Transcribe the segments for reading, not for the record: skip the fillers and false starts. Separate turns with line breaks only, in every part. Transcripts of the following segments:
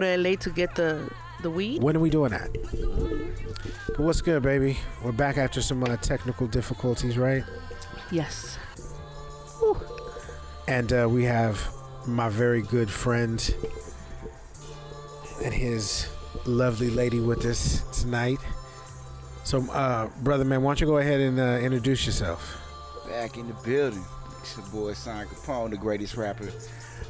LA to get the weed.
When are we doing that? But what's good, baby? We're back after some technical difficulties, right?
Yes.
Whew. And we have my very good friend and his lovely lady with us tonight. So, brother man, why don't you go ahead and introduce yourself?
Back in the building. It's your boy Sim Kapone, the greatest rapper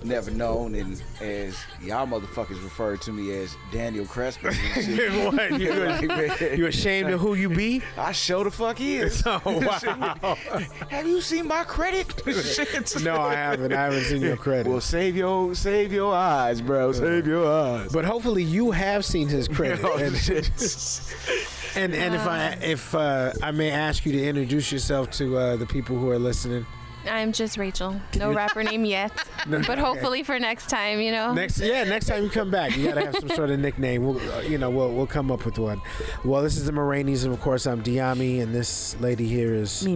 never known, and as y'all motherfuckers refer to me as Daniel Crespo.
What? You ashamed of who you be?
I sure the fuck is.
Oh, wow.
Have you seen my credit?
No, I haven't. I haven't seen your credit.
Well, save your eyes, bro. Save your eyes.
But hopefully you have seen his credit. And if I may ask you to introduce yourself to the people who are listening.
I'm just Rachel. No rapper name yet, but hopefully for next time, you know.
Next time you come back, you gotta have some sort of nickname. We'll come up with one. Well, this is the Moragnes, and of course I'm Diami, and this lady here is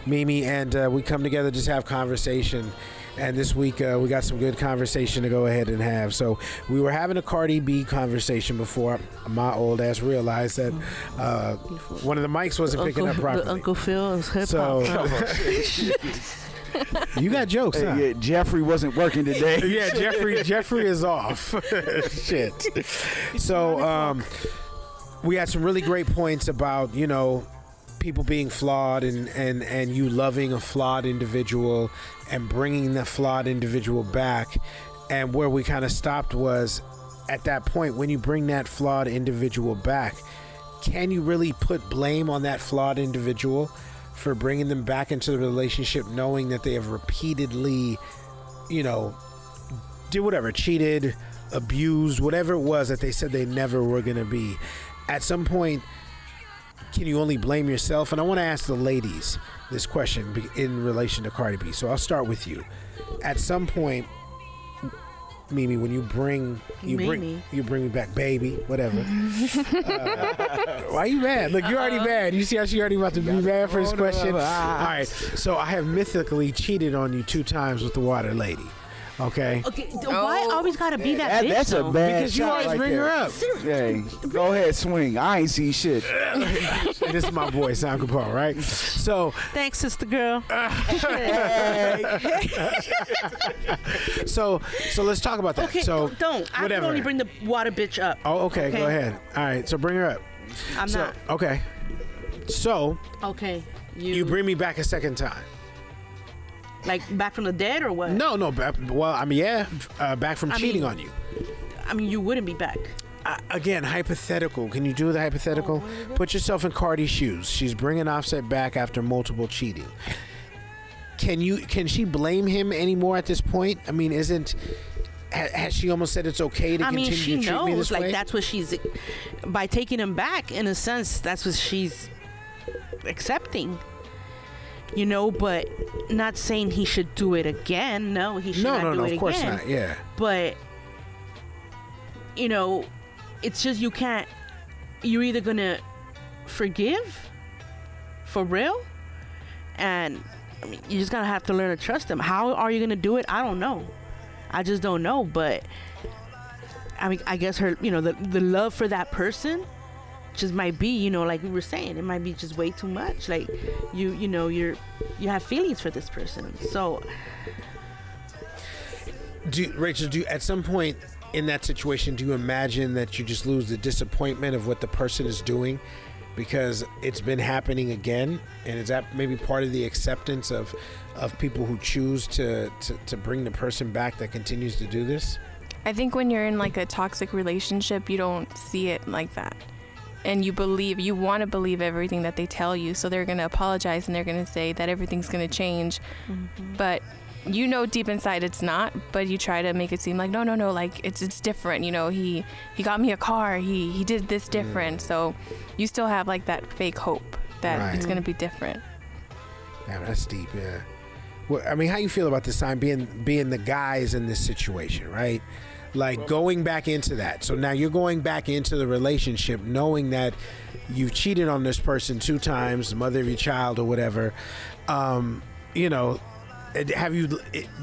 Mimi, and we come together just have conversation. And this week we got some good conversation to go ahead and have. So we were having a Cardi B conversation before my old ass realized that one of the mics wasn't picking up properly.
Uncle Phil is hip
hop. So you got jokes, huh?
Yeah, Jeffrey wasn't working today.
Yeah, Jeffrey is off. Shit. So we had some really great points about, people being flawed and you loving a flawed individual and bringing the flawed individual back. And where we kind of stopped was at that point, when you bring that flawed individual back, can you really put blame on that flawed individual for bringing them back into the relationship, knowing that they have repeatedly, did whatever, cheated, abused, whatever it was that they said they never were going to be? At some point, can you only blame yourself? And I want to ask the ladies this question in relation to Cardi B. So I'll start with you. At some point, Mimi, when you bring me back, baby, whatever. Why are you mad? Look, you're already mad. You see how she already about to be mad for this question? All right. So I have mythically cheated on you 2 times with the water lady. Okay.
Why always gotta be that bitch?
That's a bad
because you always
right
bring
there.
her up.
Hey, go ahead, swing. I ain't see shit.
This is my boy, Sim Kapone, right? So
thanks, sister girl.
So let's talk about that.
Okay,
so
don't. I can only bring the water bitch up.
Oh, okay. Go ahead. All right. So bring her up.
I'm not.
Okay. So.
Okay.
You bring me back a second time.
Like back from the dead or what?
No. Back from cheating on you.
I mean, you wouldn't be back.
Again, hypothetical. Can you do the hypothetical? Put yourself in Cardi's shoes. She's bringing Offset back after multiple cheating. Can she blame him anymore at this point? I mean, has she almost said it's okay to continue to treat me this way?
I mean, she knows. Like, that's what she's, by taking him back, in a sense, that's what she's accepting. But not saying he should do it again. No, he should not do it again. No, of course not.
Yeah.
But, it's just you're either going to forgive for real, and I mean, you just got to have to learn to trust him. How are you going to do it? I don't know. I just don't know. But, I mean, I guess her, the love for that person just might be, like we were saying, it might be just way too much. Like you have feelings for this person. So
Rachel, at some point in that situation, do you imagine that you just lose the disappointment of what the person is doing because it's been happening again? And is that maybe part of the acceptance of people who choose to bring the person back that continues to do this?
I think when you're in like a toxic relationship, you don't see it like that. And you want to believe everything that they tell you. So they're going to apologize and they're going to say that everything's going to change. Mm-hmm. But deep inside it's not, but you try to make it seem like, no, like it's different. He got me a car. He did this different. So you still have like that fake hope that it's going to be different.
Yeah, that's deep. Yeah. Well, I mean, how you feel about this time being the guys in this situation, right? Like going back into that. So now you're going back into the relationship knowing that you've cheated on this person 2 times, the mother of your child or whatever. Do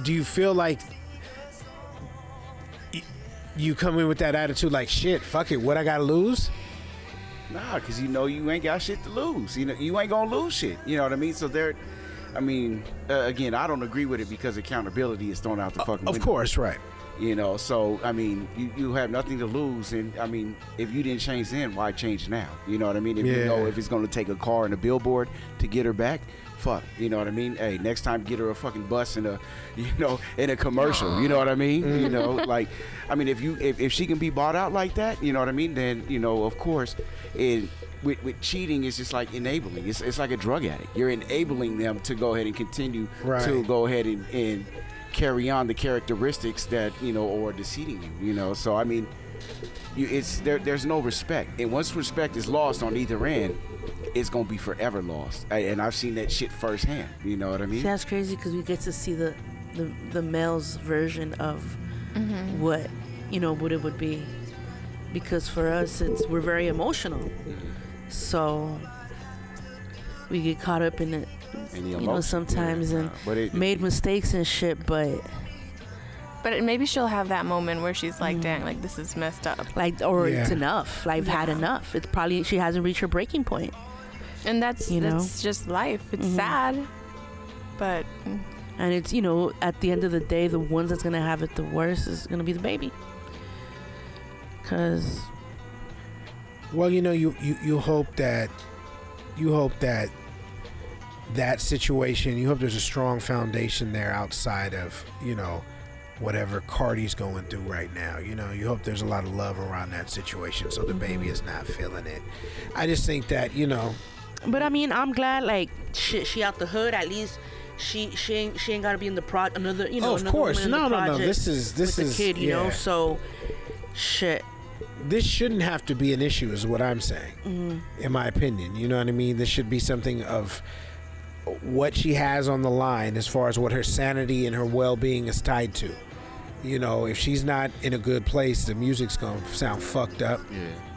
you feel like you come in with that attitude like, shit, fuck it, what I gotta lose?
Nah, because you ain't got shit to lose. You ain't gonna lose shit. You know what I mean? So again, I don't agree with it because accountability is thrown out the fucking window.
Of course, right.
So, you have nothing to lose. And, if you didn't change then, why change now? You know what I mean? If you know if it's going to take a car and a billboard to get her back, fuck. You know what I mean? Hey, next time get her a fucking bus in a commercial. You know what I mean? If she can be bought out like that, you know what I mean? Then, of course, with cheating, it's just like enabling. It's like a drug addict. You're enabling them to go ahead and continue to go ahead and carry on the characteristics that or deceiving you. So there's no respect, and once respect is lost on either end, it's gonna be forever lost. And I've seen that shit firsthand. You know what I mean?
See, that's crazy because we get to see the male's version of what what it would be, because for us we're very emotional, so we get caught up in it. Sometimes and made mistakes and shit, but
maybe she'll have that moment where she's like, dang, like this is messed up,
it's enough, like I've had enough. It's probably she hasn't reached her breaking point,
and that's just life. It's sad, but
and it's at the end of the day, the ones that's gonna have it the worst is gonna be the baby, because
you hope that situation, you hope there's a strong foundation there outside of whatever Cardi's going through right now. You hope there's a lot of love around that situation, so the baby is not feeling it. I just think that
but I'm glad, like, she out the hood. At least she ain't gotta be in the another
of course, no, this is
the kid, so shit.
This shouldn't have to be an issue, is what I'm saying. In my opinion, you know what I mean? This should be something of what she has on the line as far as what her sanity and her well-being is tied to. If she's not in a good place, the music's gonna sound fucked up.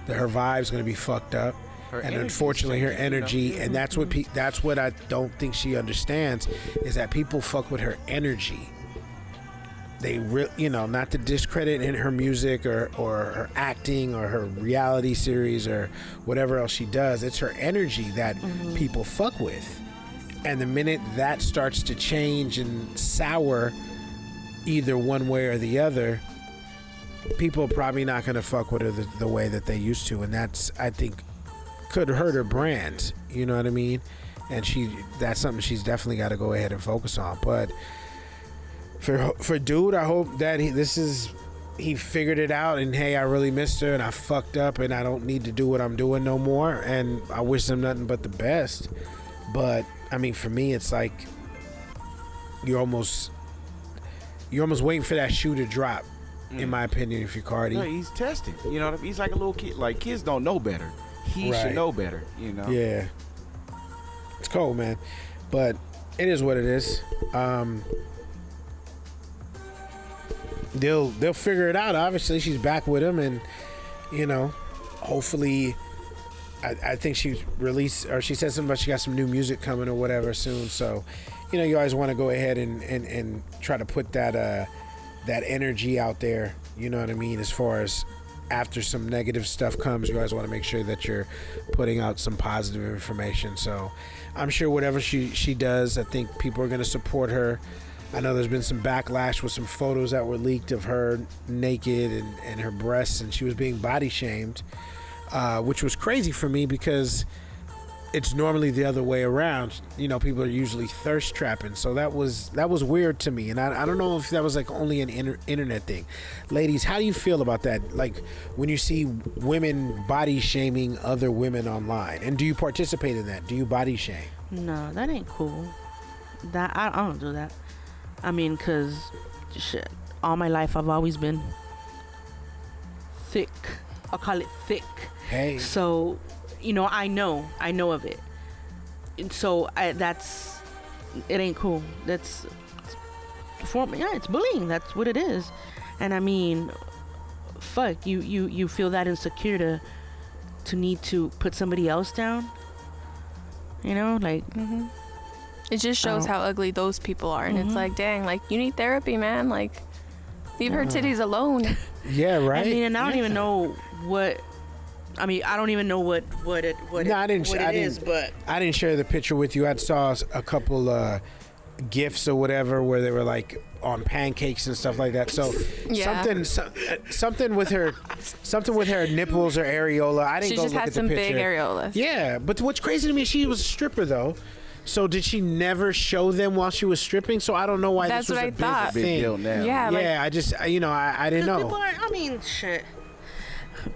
Her vibe's gonna be fucked up, and unfortunately her energy, and that's what I don't think she understands, is that people fuck with her energy. They not to discredit in her music or her acting or her reality series or whatever else she does. It's her energy that people fuck with. And the minute that starts to change and sour either one way or the other, people are probably not going to fuck with her the way that they used to. And that's, I think, could hurt her brand. You know what I mean? And that's something she's definitely got to go ahead and focus on. But for dude, I hope that he figured it out, and hey, I really missed her and I fucked up and I don't need to do what I'm doing no more, and I wish him nothing but the best. But for me, it's like you're almost waiting for that shoe to drop, in my opinion, if you're Cardi.
No, he's testing. He's like a little kid. Like, kids don't know better. He should know better.
Yeah, it's cold, man, but it is what it is. They'll figure it out. Obviously, she's back with him, and hopefully, I think she released, or she said something about she got some new music coming or whatever soon. So, you always want to go ahead and try to put that energy out there. You know what I mean? As far as after some negative stuff comes, you always want to make sure that you're putting out some positive information. So, I'm sure whatever she does, I think people are going to support her. I know there's been some backlash with some photos that were leaked of her naked and her breasts, and she was being body shamed, which was crazy for me because it's normally the other way around. People are usually thirst trapping, so that was weird to me, and I don't know if that was like only an internet thing. Ladies, how do you feel about that? Like when you see women body shaming other women online, and do you participate in that? Do you body shame?
No, that ain't cool. That I don't do that. Because shit, all my life I've always been thick. I'll call it thick.
Hey.
So, I know of it. And so it ain't cool. That's it's bullying. That's what it is. And fuck, you feel that insecure to need to put somebody else down.
It just shows how ugly those people are, and it's like, dang, like, you need therapy, man. Like, leave her titties alone.
Yeah, right.
I mean, and I don't even know what. I mean, I don't even know what it is, but
I didn't share the picture with you. I saw a couple gifs or whatever where they were like on pancakes and stuff like that. So something with her nipples or areola. I didn't go look at the picture. She just had some big
areolas.
Yeah, but what's crazy to me, she was a stripper though. So did she never show them while she was stripping? So I don't know why
this
was
a big
thing.
Deal now.
Yeah,
I just I didn't know.
People are, I mean, shit.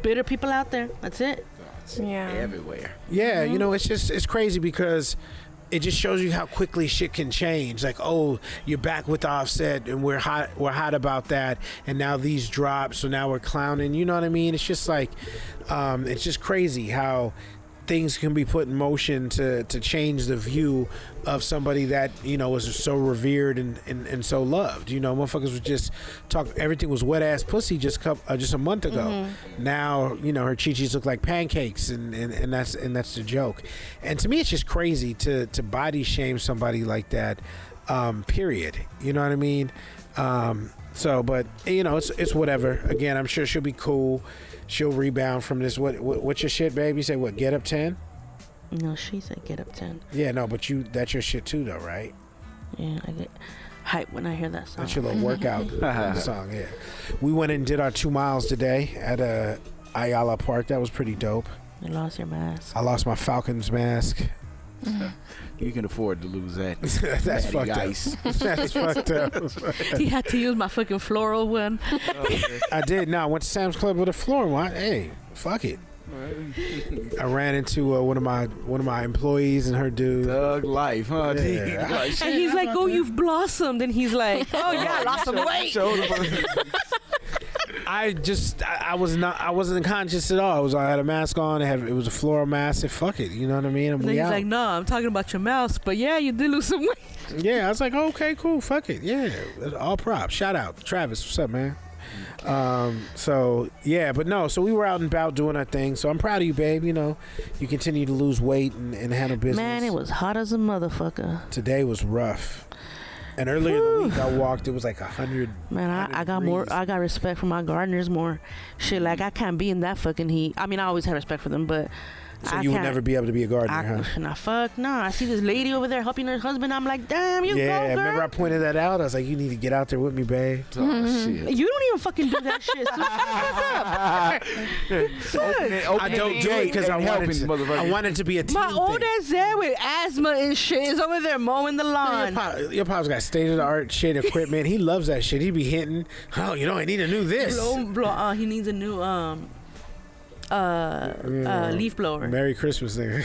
Bitter people out there. That's it.
Yeah.
Everywhere.
Yeah, it's crazy because it just shows you how quickly shit can change. Like, oh, you're back with Offset, and we're hot about that, and now these drop, so now we're clowning. You know what I mean? It's just like, it's just crazy how things can be put in motion to change the view of somebody that was so revered and so loved. Motherfuckers was just everything was wet ass pussy just a month ago. Now her chichis look like pancakes, and that's the joke. And to me, it's just crazy to body shame somebody like that. Period. You know what I mean? But it's whatever. Again, I'm sure she'll be cool. She'll rebound from this. What's your shit, babe? You say what? Get up 10?
No, she said get up 10.
Yeah, no, but that's your shit too, though, right?
Yeah, I get hype when I hear that song.
That's your little workout song. Yeah, we went and did our 2 miles today at Ayala Park. That was pretty dope.
You lost your mask.
I lost my Falcons mask.
You can afford to lose that.
That's fucked up. That's fucked up.
He had to use my fucking floral one.
I did. No, I went to Sam's Club with a floral one. Hey, fuck it. I ran into one of my employees and her dude.
Thug life, huh?
Yeah.
And he's like, "Oh, you've blossomed," and he's like, "Oh yeah, I lost some weight." I wasn't conscious at all. I had a mask on. It was a floral mask. I said, fuck it. You know what I mean? And then he's like, no, I'm talking about your mouse. But yeah, you did lose some weight.
Yeah, I was like, okay, cool. Fuck it. Yeah, all props. Shout out. Travis, what's up, man? So we were out and about doing our thing. So I'm proud of you, babe. You continue to lose weight and handle business.
Man, it was hot as a motherfucker.
Today was rough. And earlier in the week, I walked. It was like 100.
Man, I got more. I got respect for my gardeners more. Shit, like I can't be in that fucking heat. I mean, I always had respect for them, but
so you would never be able to be a gardener, huh?
Nah, fuck, nah. I see this lady over there helping her husband. I'm like, damn, you go, girl.
Remember I pointed that out? I was like, you need to get out there with me, babe.
Oh, shit.
You don't even fucking do that shit. So shut the fuck up.
I don't do it because I wanted to be a team
My old
thing.
ass there with asthma and shit is over there mowing the lawn.
Your pop's got state-of-the-art shit equipment. He loves that shit. He be hitting. Oh, I need a new this.
He needs a new leaf blower.
Merry Christmas, nigga.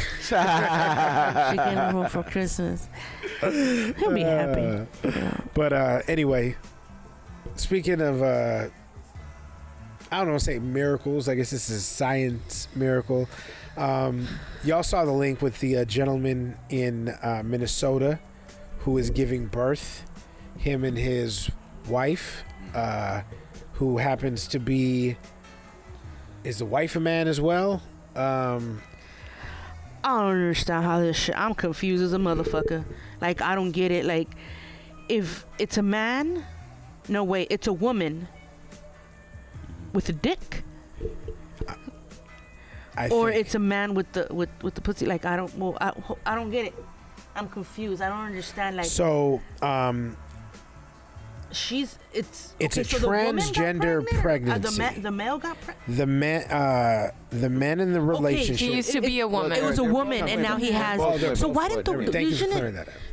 She came home for Christmas. He'll be happy.
But anyway, speaking of, I don't want to say miracles. I guess this is a science miracle. Y'all saw the link with the gentleman in Minnesota who is giving birth. Him and his wife, who happens to be. Is the wife a man as well?
I don't understand how this shit. I'm confused as a motherfucker. Like, I don't get it. Like, if it's a man, no way, it's a woman with a dick, or it's a man with the pussy. Like, I don't get it. I'm confused. I don't understand. Like,
so
it's
a transgender pregnancy.
The male got pregnant.
The man in the relationship.
He used to be a woman.
It was a woman, and now he has. So why didn't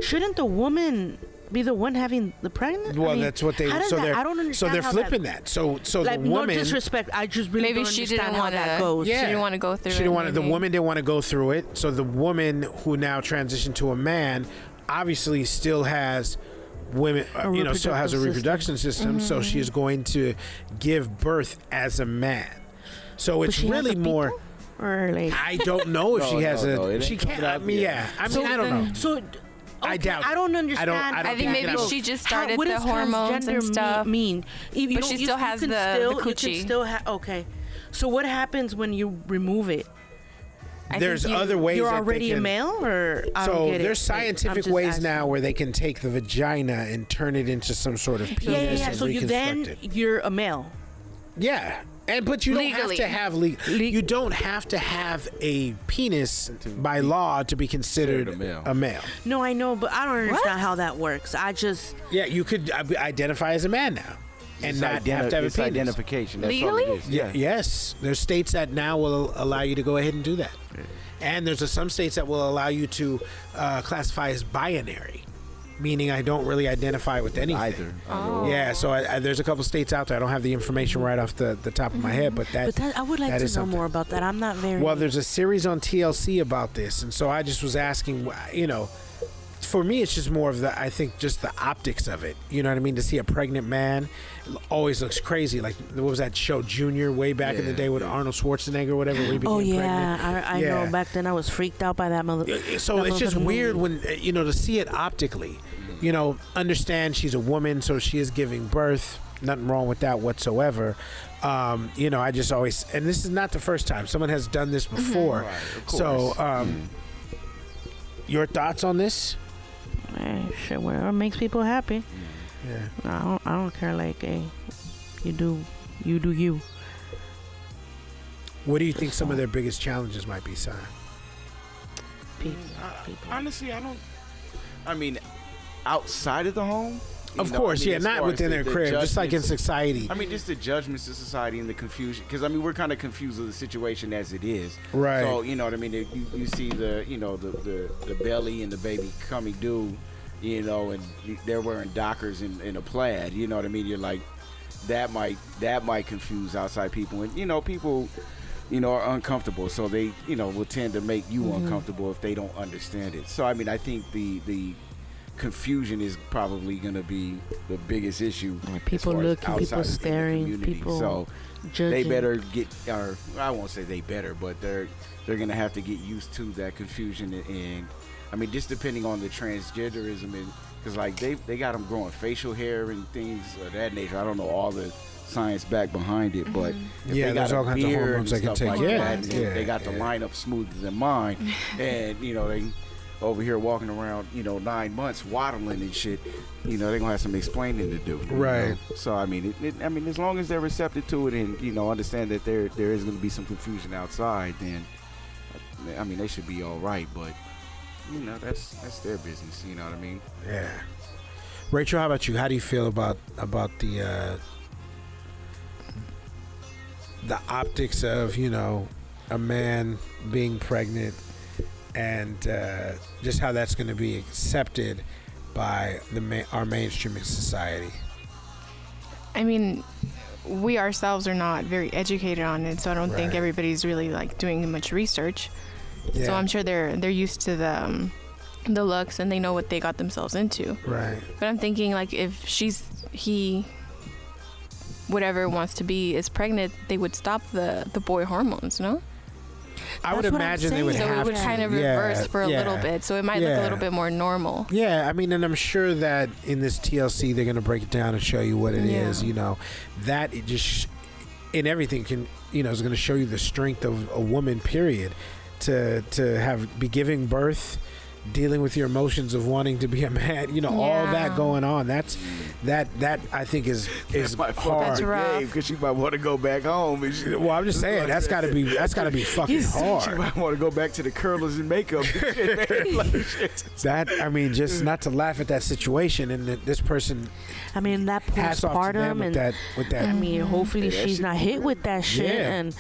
shouldn't the woman be the one having the pregnant?
Well, that's what they. I don't understand. So they're flipping that. So
like,
the woman.
No disrespect. I just really
maybe
don't
she
understand
didn't
how
want
that goes.
Yeah. She didn't want to go through.
She didn't want. The woman didn't want to go through it. So the woman who now transitioned to a man, obviously still has. Women, still has a reproduction system, so she is going to give birth as a man. So it's really more.
Or like,
I don't know if she has a. She can't. I mean, I don't know.
So.
I doubt.
I don't understand.
I think maybe she just started the hormones and stuff. But she still has the coochie.
You can still okay. So what happens when you remove it?
There's other ways.
You're already a male, or I don't get it.
There's scientific ways now where they can take the vagina and turn it into some sort of penis.
Yeah. So then you're a male.
Yeah. But you don't
Legally.
have to have you don't have to have a penis by law to be considered a male.
No, I know, but I don't understand how that works. I just
you could identify as a man now, and not have to have a penis.
Identification. That's
Legally?
all it is. Yeah.
Yes, there's states that now will allow you to go ahead and do that, and there's some states that will allow you to classify as binary. Meaning I don't really identify with anything.
Either.
Oh.
Yeah, so there's a couple states out there. I don't have the information right off the top of my head, but
I would like to know
something.
more about that. I'm not very...
Well, there's a series on TLC about this, and so I just was asking, for me, it's just more of I think just the optics of it. You know what I mean? To see a pregnant man always looks crazy. Like, what was that show, Junior, way back in the day with Arnold Schwarzenegger or whatever, where he became pregnant?
I know. Back then I was freaked out by that mother.
So it's just weird when, to see it optically. Understand she's a woman, so she is giving birth. Nothing wrong with that whatsoever. I just always, and this is not the first time. Someone has done this before.
Right, of course.
So, your thoughts on this?
Shit, whatever makes people happy.
Yeah.
I don't care. Like, hey, you do you.
What do you think some of their biggest challenges might be, Si?
People.
Honestly, I mean, outside of the home.
Of course, not within their crib, just like in society.
I mean, just the judgments of society and the confusion. Because, we're kind of confused with the situation as it is.
Right.
So, you know what I mean? You see the belly and the baby coming due, and they're wearing Dockers and a plaid. You know what I mean? You're like, that might confuse outside people. And, people, are uncomfortable. So they, will tend to make you uncomfortable if they don't understand it. So, I think the confusion is probably going to be the biggest issue.
People looking, people staring, people
so
judging.
They better get, or I won't say they better, but they're going to have to get used to that confusion. And just depending on the transgenderism, because like they got them growing facial hair and things of that nature. I don't know all the science back behind it, but if they got
there's all kinds of hormones they can take.
They got the lineup smoother than mine, and they over here walking around, 9 months waddling and shit, they're gonna have some explaining to do.
Right.
So as long as they're receptive to it and understand that there is gonna be some confusion outside, then they should be all right. But that's their business. You know what I mean?
Yeah. Rachel, how about you? How do you feel about the optics of a man being pregnant? And just how that's going to be accepted by our mainstream society.
We ourselves are not very educated on it, so I don't think everybody's really like doing much research. Yeah. So I'm sure they're used to the looks and they know what they got themselves into.
Right.
But I'm thinking like if he whatever wants to be is pregnant, they would stop the boy hormones, no?
I would imagine they would have to.
So it would kind of reverse for a little bit. So it might look a little bit more normal.
Yeah, and I'm sure that in this TLC they're going to break it down and show you what it is. That it just in everything can is going to show you the strength of a woman. Period. To be giving birth, dealing with your emotions of wanting to be a man. All that going on. That I think is hard.
That's rough.
Because she might want to go back home.
Well, I'm just saying that's got to be fucking hard.
She might want to go back to the curlers and makeup.
Just not to laugh at that situation, and that this person.
That postpartum and
with that.
Hopefully she's not hit with that shit and.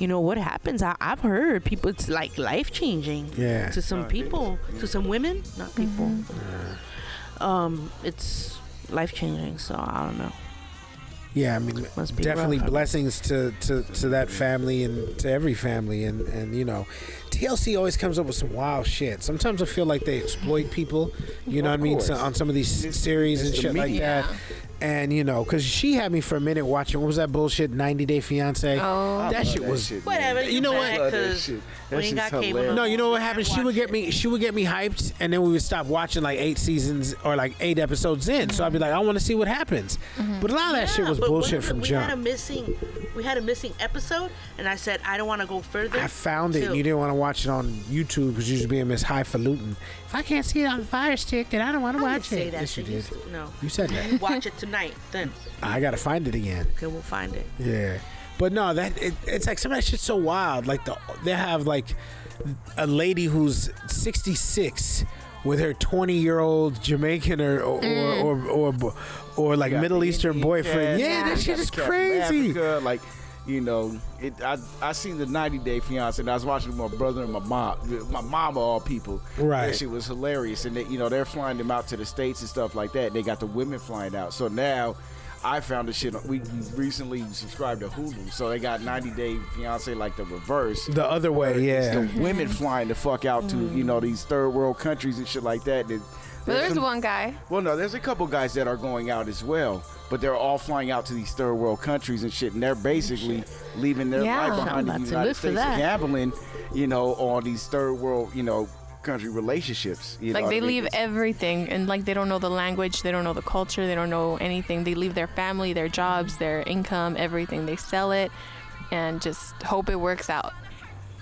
What happens? I've heard people, it's like life changing to some people, to some women, not people. It's life changing, so I don't know.
Yeah, definitely
rough.
Blessings to that family and to every family, and TLC always comes up with some wild shit. Sometimes I feel like they exploit people, on some of these series and shit like that. And because she had me for a minute watching, what was that bullshit, 90 Day Fiance?
Oh,
that shit was
whatever.
You know what?
When you got cable,
no, you know what happened? She would get me hyped, and then we would stop watching like 8 seasons or like 8 episodes in. So I'd be like, I want to see what happens. But a lot of that shit was bullshit from jump.
We had a missing episode, and I said I don't want to go further.
I found it, and you didn't want to watch it on YouTube because you was being Miss Highfalutin. If I can't see it on Fire Stick, then I don't want to watch it.
That
yes, you did.
No,
you said that.
Watch it to tonight. Then
I gotta find it again.
okay, we'll find it.
Yeah, but no, it's like some of that shit's so wild. Like they have like a lady who's 66 with her 20-year-old Jamaican or like Middle Eastern boyfriend. Yeah, that shit is crazy.
Africa, like, you know, I seen the 90-Day Fiance, and I was watching with my brother and my mom of all people.
Right.
That shit was hilarious, and they, you know, they're flying them out to the States and stuff like that. They got the women flying out. So now I found the shit. We recently subscribed to Hulu, so they got 90-Day Fiance like the reverse.
The other way, yeah.
It's the women flying the fuck out to, you know, these third world countries and shit like that.
But there's one guy.
Well, no, there's a couple guys that are going out as well, but they're all flying out to these third world countries and shit, and they're basically leaving their life behind in the United States and gambling, you know, on these third world, you know, country relationships.
Like they leave everything, and like they don't know the language, they don't know the culture, they don't know anything. They leave their family, their jobs, their income, everything. They sell it and just hope it works out.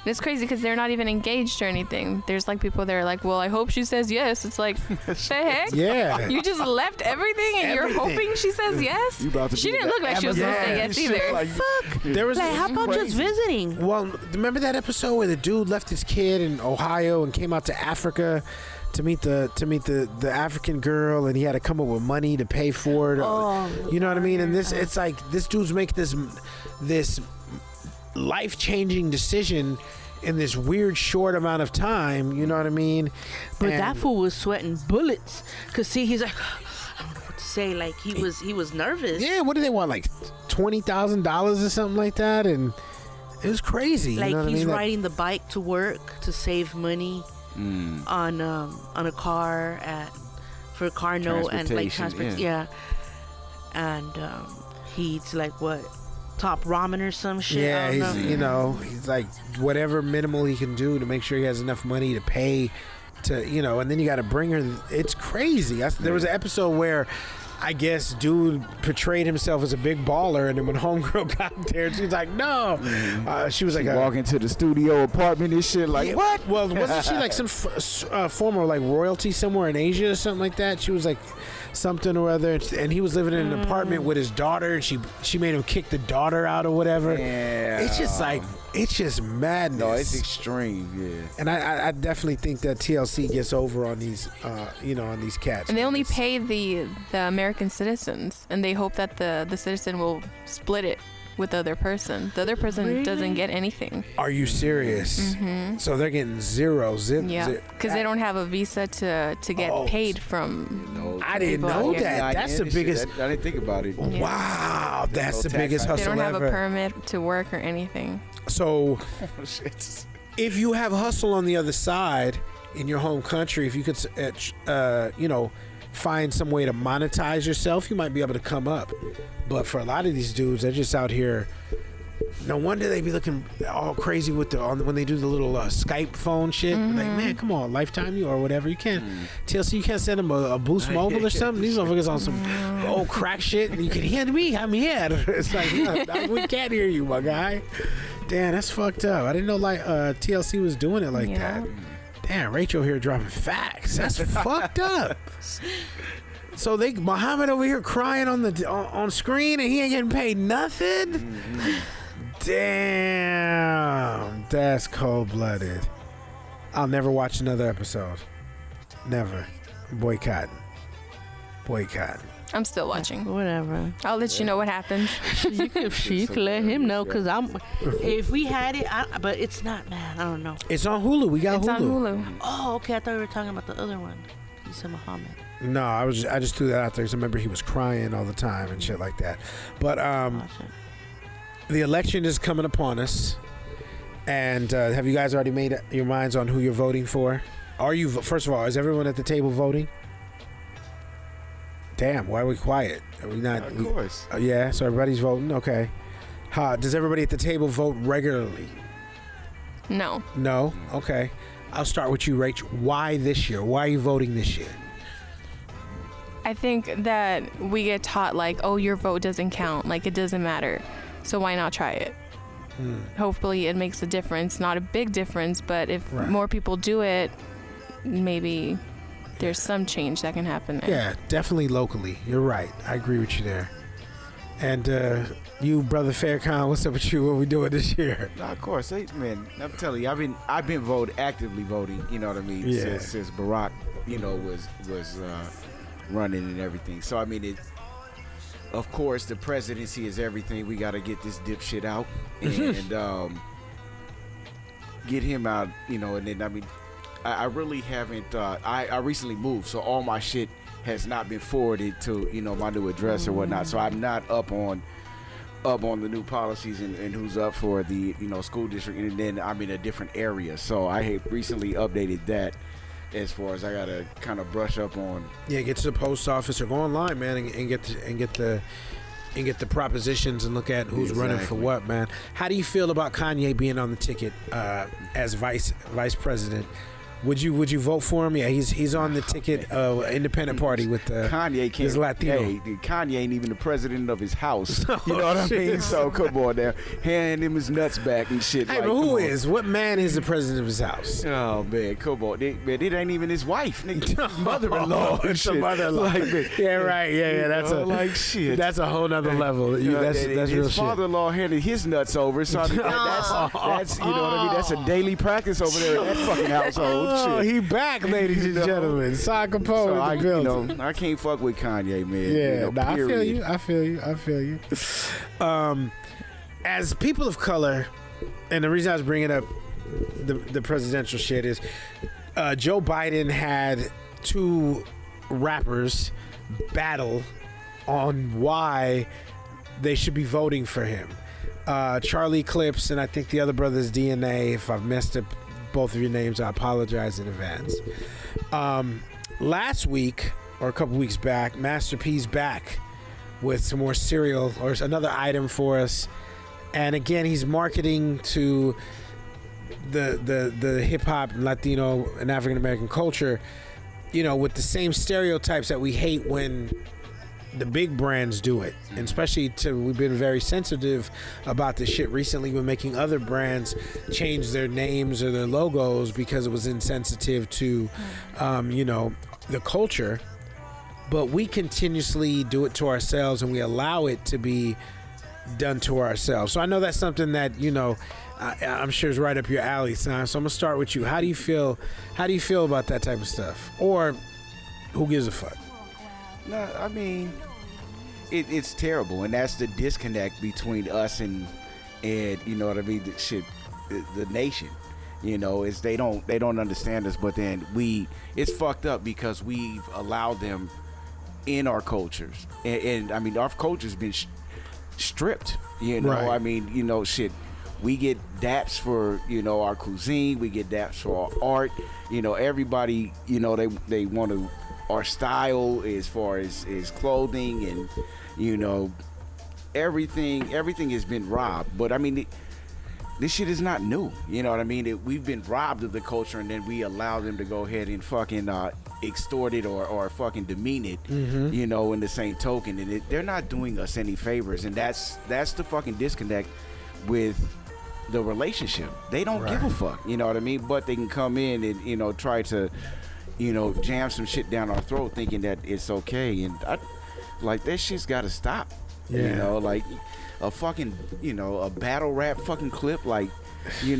And it's crazy because they're not even engaged or anything. There's like people that are like, well, I hope she says yes. It's like, the heck?
Yeah.
You just left everything and you're hoping she says yes? She didn't look like she was going to say yes either.
Like, fuck.
There was
like, how about just visiting?
Well, remember that episode where the dude left his kid in Ohio and came out to Africa to meet the African girl, and he had to come up with money to pay for it. You know what I mean? And it's like this dude's making this life-changing decision in this weird short amount of time, you know what I mean?
But that fool was sweating bullets, cause see, he's like, I don't know what to say. Like he was nervous.
Yeah, what do they want? Like $20,000 or something like that, and it was crazy.
Like,
you know what
he's
I mean?
riding the bike to work to save money on a car for a car note and like transportation. Yeah. And he's like what? Top ramen or some shit.
Yeah, he's like whatever minimal he can do to make sure he has enough money to pay to, you know, and then you got to bring her. It's crazy. There was an episode where I guess dude portrayed himself as a big baller, and then when homegirl got there, she was like, no. She was like,
walk into the studio apartment and shit like, what?
Well, wasn't she like some former like royalty somewhere in Asia or something like that? She was like something or other, and he was living in an apartment with his daughter, and she made him kick the daughter out or whatever.
Yeah.
It's just like, it's just madness.
No, it's extreme, yeah.
And I definitely think that TLC gets over on these, on these cats.
And they only pay the American citizens, and they hope that the citizen will split it with the other person. The other person doesn't get anything.
Are you serious?
Mm-hmm.
So they're getting zero.
Yeah, because they don't have a visa to get paid from.
No,
I didn't know that.
Yeah,
that's the biggest.
I didn't think about it.
Yeah.
Wow, that's the biggest hustle
ever. They don't have a
ever.
permit to work or anything.
So, if you have hustle on the other side in your home country, if you could, find some way to monetize yourself, you might be able to come up. But for a lot of these dudes, they're just out here. No wonder they be looking all crazy with when they do the little Skype phone shit. Like, man, come on, Lifetime you or whatever. You can't TLC. You can't send them a Boost Mobile or something. These motherfuckers on some old crack shit. And you can hear me. I'm here. It's like, we can't hear you, my guy. Damn, that's fucked up. I didn't know TLC was doing it like that. Damn, Rachel here dropping facts. That's fucked up. So Muhammad over here crying on screen and he ain't getting paid nothing? Damn, that's cold-blooded. I'll never watch another episode. Never. Boycotting.
I'm still watching.
Whatever.
I'll let you know what happens.
You can let him know, because if we had it, but it's not, man. I don't know.
It's on Hulu. We got
it's
Hulu.
It's on Hulu.
Oh, okay. I thought we were talking about the other one. You said Muhammad.
No, I just threw that out there because I remember he was crying all the time and shit like that. But the election is coming upon us, and have you guys already made your minds on who you're voting for? First of all, is everyone at the table voting? Damn, why are we quiet? Are we not?
Of course.
Yeah, so everybody's voting. Okay. Does everybody at the table vote regularly?
No.
No? Okay. I'll start with you, Rach. Why this year? Why are you voting this year?
I think that we get taught like, oh, your vote doesn't count. Like, it doesn't matter. So why not try it? Hopefully it makes a difference. Not a big difference, but if more people do it, maybe there's some change that can happen there.
Yeah, definitely locally. You're right. I agree with you there. And you, Brother Faircon, what's up with you? What we doing this year?
No, of course, man. I'm telling you, I've been actively voting. You know what I mean?
Yeah.
Since Barack, was running and everything. So I mean, of course, the presidency is everything. We got to get this dipshit out and get him out. And then I mean, I really haven't. I recently moved, so all my shit has not been forwarded to my new address or whatnot. So I'm not up on the new policies and who's up for the school district, and then I'm in a different area. So I have recently updated that. As far as I gotta kind of brush up on.
Yeah, get to the post office or go online, man, and get the propositions and look at who's running for what, man. How do you feel about Kanye being on the ticket as vice president? Would you vote for him? Yeah, he's on the ticket independent party with
Kanye.
His Latino.
Hey, Kanye ain't even the president of his house. You know what I mean? So come on now, hand him his nuts back and shit.
Hey, but who is? What man is the president of his house?
Oh man, come on, it ain't even his wife, nigga. Mother-in-law.
It's a mother-in-law. Yeah, right. Yeah. That's shit. That's a whole nother level. That's real shit.
His father-in-law handed his nuts over, so I mean, that's you know what I mean. That's a daily practice over there in that fucking household.
Oh, he back, ladies and gentlemen. Sim Kapone in the building.
I can't fuck with Kanye, man.
Yeah, I feel you. As people of color, and the reason I was bringing up the presidential shit is Joe Biden had two rappers battle on why they should be voting for him. Charlie Clips and I think the other brother's DNA. If I've messed up both of your names, I apologize in advance. Last week or a couple weeks back, Master P's back with some more cereal or another item for us, and again he's marketing to the hip hop, Latino, and African American culture, with the same stereotypes that we hate when the big brands do it, and especially we've been very sensitive about this shit recently when making other brands change their names or their logos because it was insensitive to the culture. But we continuously do it to ourselves, and we allow it to be done to ourselves. So I know that's something that I'm sure is right up your alley, son. So I'm gonna start with you. How do you feel about that type of stuff, or who gives a fuck?
No, I mean, it's terrible, and that's the disconnect between us and you know what I mean, the nation. Is they don't understand us, but then it's fucked up because we've allowed them in our cultures, and I mean our culture's been stripped.
Right.
I mean, shit. We get daps for our cuisine. We get daps for our art. Everybody. They want to. Our style as far as clothing and everything has been robbed. But I mean this shit is not new. You know what I mean? We've been robbed of the culture, and then we allow them to go ahead and fucking extort it or fucking demean it. Mm-hmm. In the same token, and they're not doing us any favors, and that's the fucking disconnect with the relationship. They don't give a fuck. You know what I mean? But they can come in and try to jam some shit down our throat thinking that it's okay. And that shit's gotta stop.
Yeah.
Like a fucking, a battle rap fucking clip. Like, you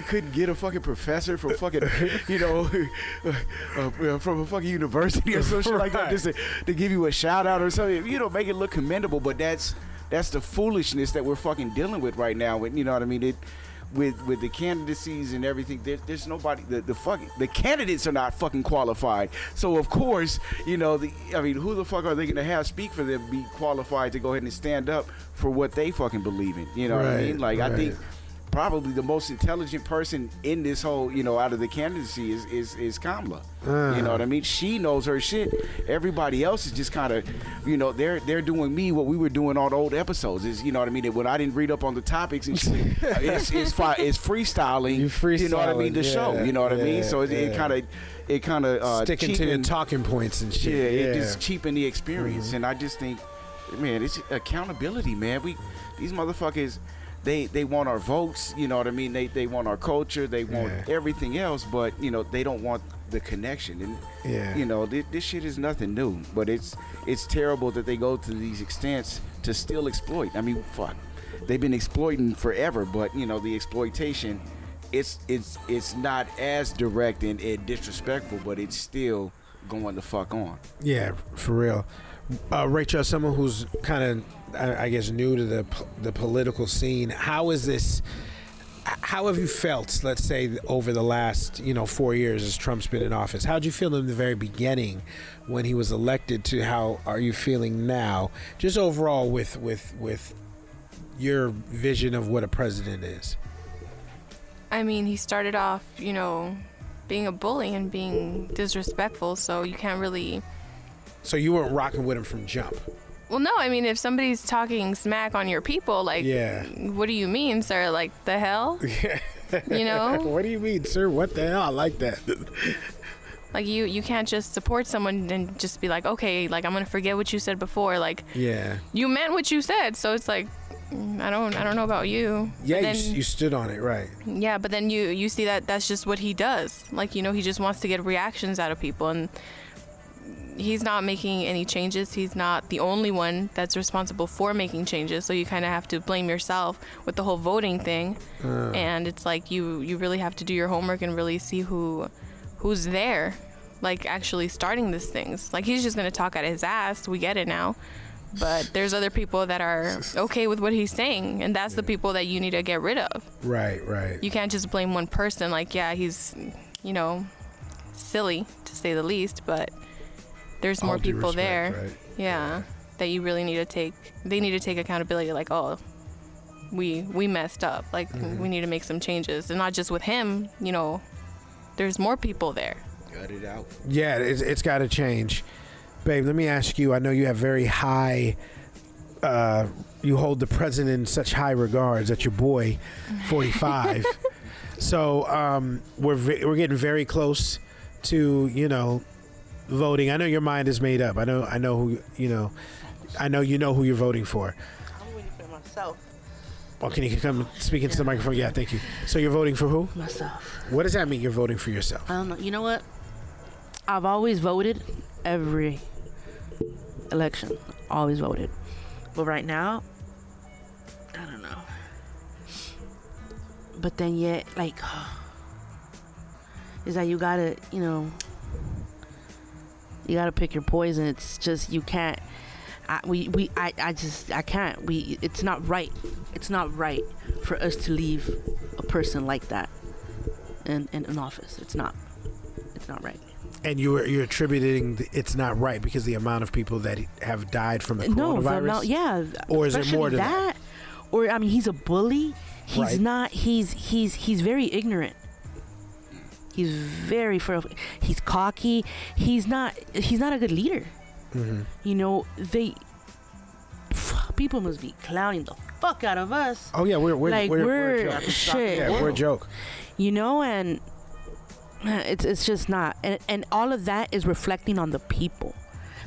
couldn't get a fucking professor from fucking, from a fucking university or some shit like that just to give you a shout out or something. Make it look commendable, but that's the foolishness that we're fucking dealing with right now. With you know what I mean? With the candidacies and everything, there's nobody. The candidates are not fucking qualified. So of course, who the fuck are they gonna have speak for them, be qualified to go ahead and stand up for what they fucking believe in? You know what I mean? Like I think probably the most intelligent person in this whole, out of the candidacy is Kamala. You know what I mean? She knows her shit. Everybody else is just kind of, they're doing what we were doing on old episodes. Is what I mean? When I didn't read up on the topics and shit, it's freestyling. You know what I mean? The show. You know what I mean? So it kind of
sticking to the talking points and shit.
Yeah, it just cheapened the experience. Mm-hmm. And I just think, man, it's accountability, man. These motherfuckers. they want our votes, you know what I mean? They want our culture, they want everything else, but you know, they don't want the connection. And you know, this shit is nothing new, but it's terrible that they go to these extents to still exploit. I mean, fuck, they've been exploiting forever, but you know, the exploitation, it's not as direct and disrespectful, but it's still going the fuck on.
Yeah, for real. Rachel, someone who's kind of, I guess, new to the political scene, how is this? How have you felt, let's say, over the last 4 years as Trump's been in office? How did you feel in the very beginning when he was elected to how are you feeling now? Just overall with your vision of what a president is.
I mean, he started off, being a bully and being disrespectful, so you can't really...
So you weren't rocking with him from jump?
Well, no, I mean, if somebody's talking smack on your people, like, what do you mean, sir? Like, the hell?
What do you mean, sir? What the hell? I like that.
Like, you can't just support someone and just be like, okay, like, I'm going to forget what you said before. Like, you meant what you said, so it's like, I don't know about you.
Yeah, then, you stood on it, right.
Yeah, but then you see that's just what he does. Like, he just wants to get reactions out of people, and he's not making any changes. He's not the only one that's responsible for making changes, so you kind of have to blame yourself with the whole voting thing. And it's like you really have to do your homework and really see who's there, like, actually starting these things. Like, he's just going to talk out of his ass. We get it now. But there's other people that are okay with what he's saying, and that's the people that you need to get rid of.
Right.
You can't just blame one person. Like, yeah, he's, silly, to say the least, but there's more people there. Right? Yeah, that you really need to take. They need to take accountability. Like, oh, we messed up. Like, we need to make some changes, and not just with him. There's more people there.
Got it out.
Yeah, it's got to change. Babe, let me ask you, I know you have very high, you hold the president in such high regards. That's your boy, 45. So we're getting very close to, voting. I know your mind is made up. I know who, I know you know who you're voting for.
I'm waiting for myself.
Oh, can you come speak into the microphone? Yeah, thank you. So you're voting for who?
Myself.
What does that mean, you're voting for yourself?
I don't know. You know what? I've always voted every election. Always voted. But right now, I don't know. But then yet, like, is that you gotta, you gotta pick your poison. It's just, you can't, I can't. It's not right. It's not right for us to leave a person like that in an office. It's not right.
And you're attributing it's not right because the amount of people that have died from the coronavirus? Or is there more to that?
Or, I mean, he's a bully. He's not, he's very ignorant. He's very, he's cocky. He's not a good leader. People must be clowning the fuck out of us.
Oh yeah, we're
a joke. Shit.
Yeah, we're a joke.
And it's just not, and all of that is reflecting on the people,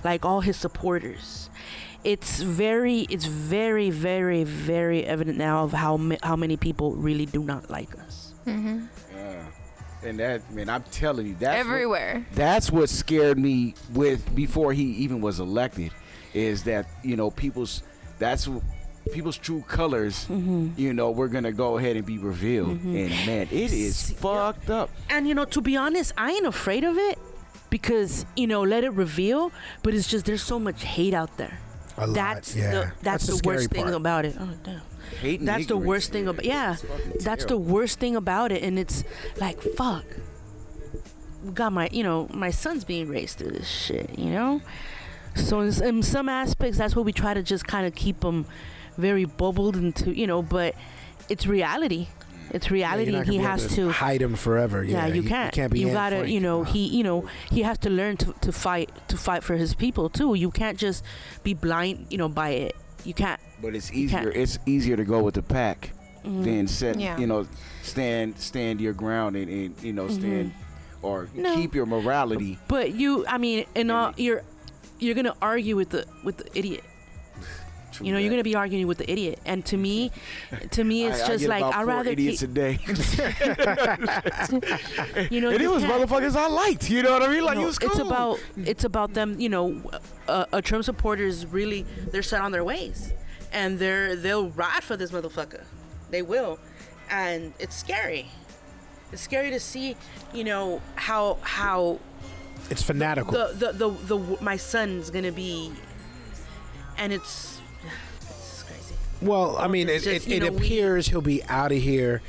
like all his supporters. It's very, very, very evident now of how many people really do not like us.
And that, man, I'm telling you, that's
everywhere.
That's what scared me before he even was elected, is that people's true colors, we're gonna go ahead and be revealed. And man, it is fucked up.
And to be honest, I ain't afraid of it because let it reveal. But it's just there's so much hate out there. That's the worst thing about it. Oh damn. That's the worst thing about that's the worst thing about it. And it's like, fuck, we got my son's being raised through this shit. So in some aspects, that's what we try to just kind of keep them very bubbled into, but it's reality. It's reality, and he has to
hide him forever.
You can't.
He can't be.
You gotta, he has to learn to fight for his people too. You can't just be blind, by it. You can't.
But it's easier. It's easier to go with the pack than stand your ground and stand or keep your morality.
But you're gonna argue with the idiot. You know, you're gonna be arguing with the idiot, and to me, it's
I
just
get
like
about
I'd
4
rather
idiots
keep.
a day.
You know,
And it was motherfuckers I liked. You know what I mean? Like,
No,
it was cool.
it's about them. You know, a Trump supporter is really, they're set on their ways, and they'll ride for this motherfucker. They will, and it's scary. It's scary to see, you know, how
It's fanatical.
the my son's gonna be, and it's crazy.
Well, I mean,
It's just,
it appears he'll be out of here.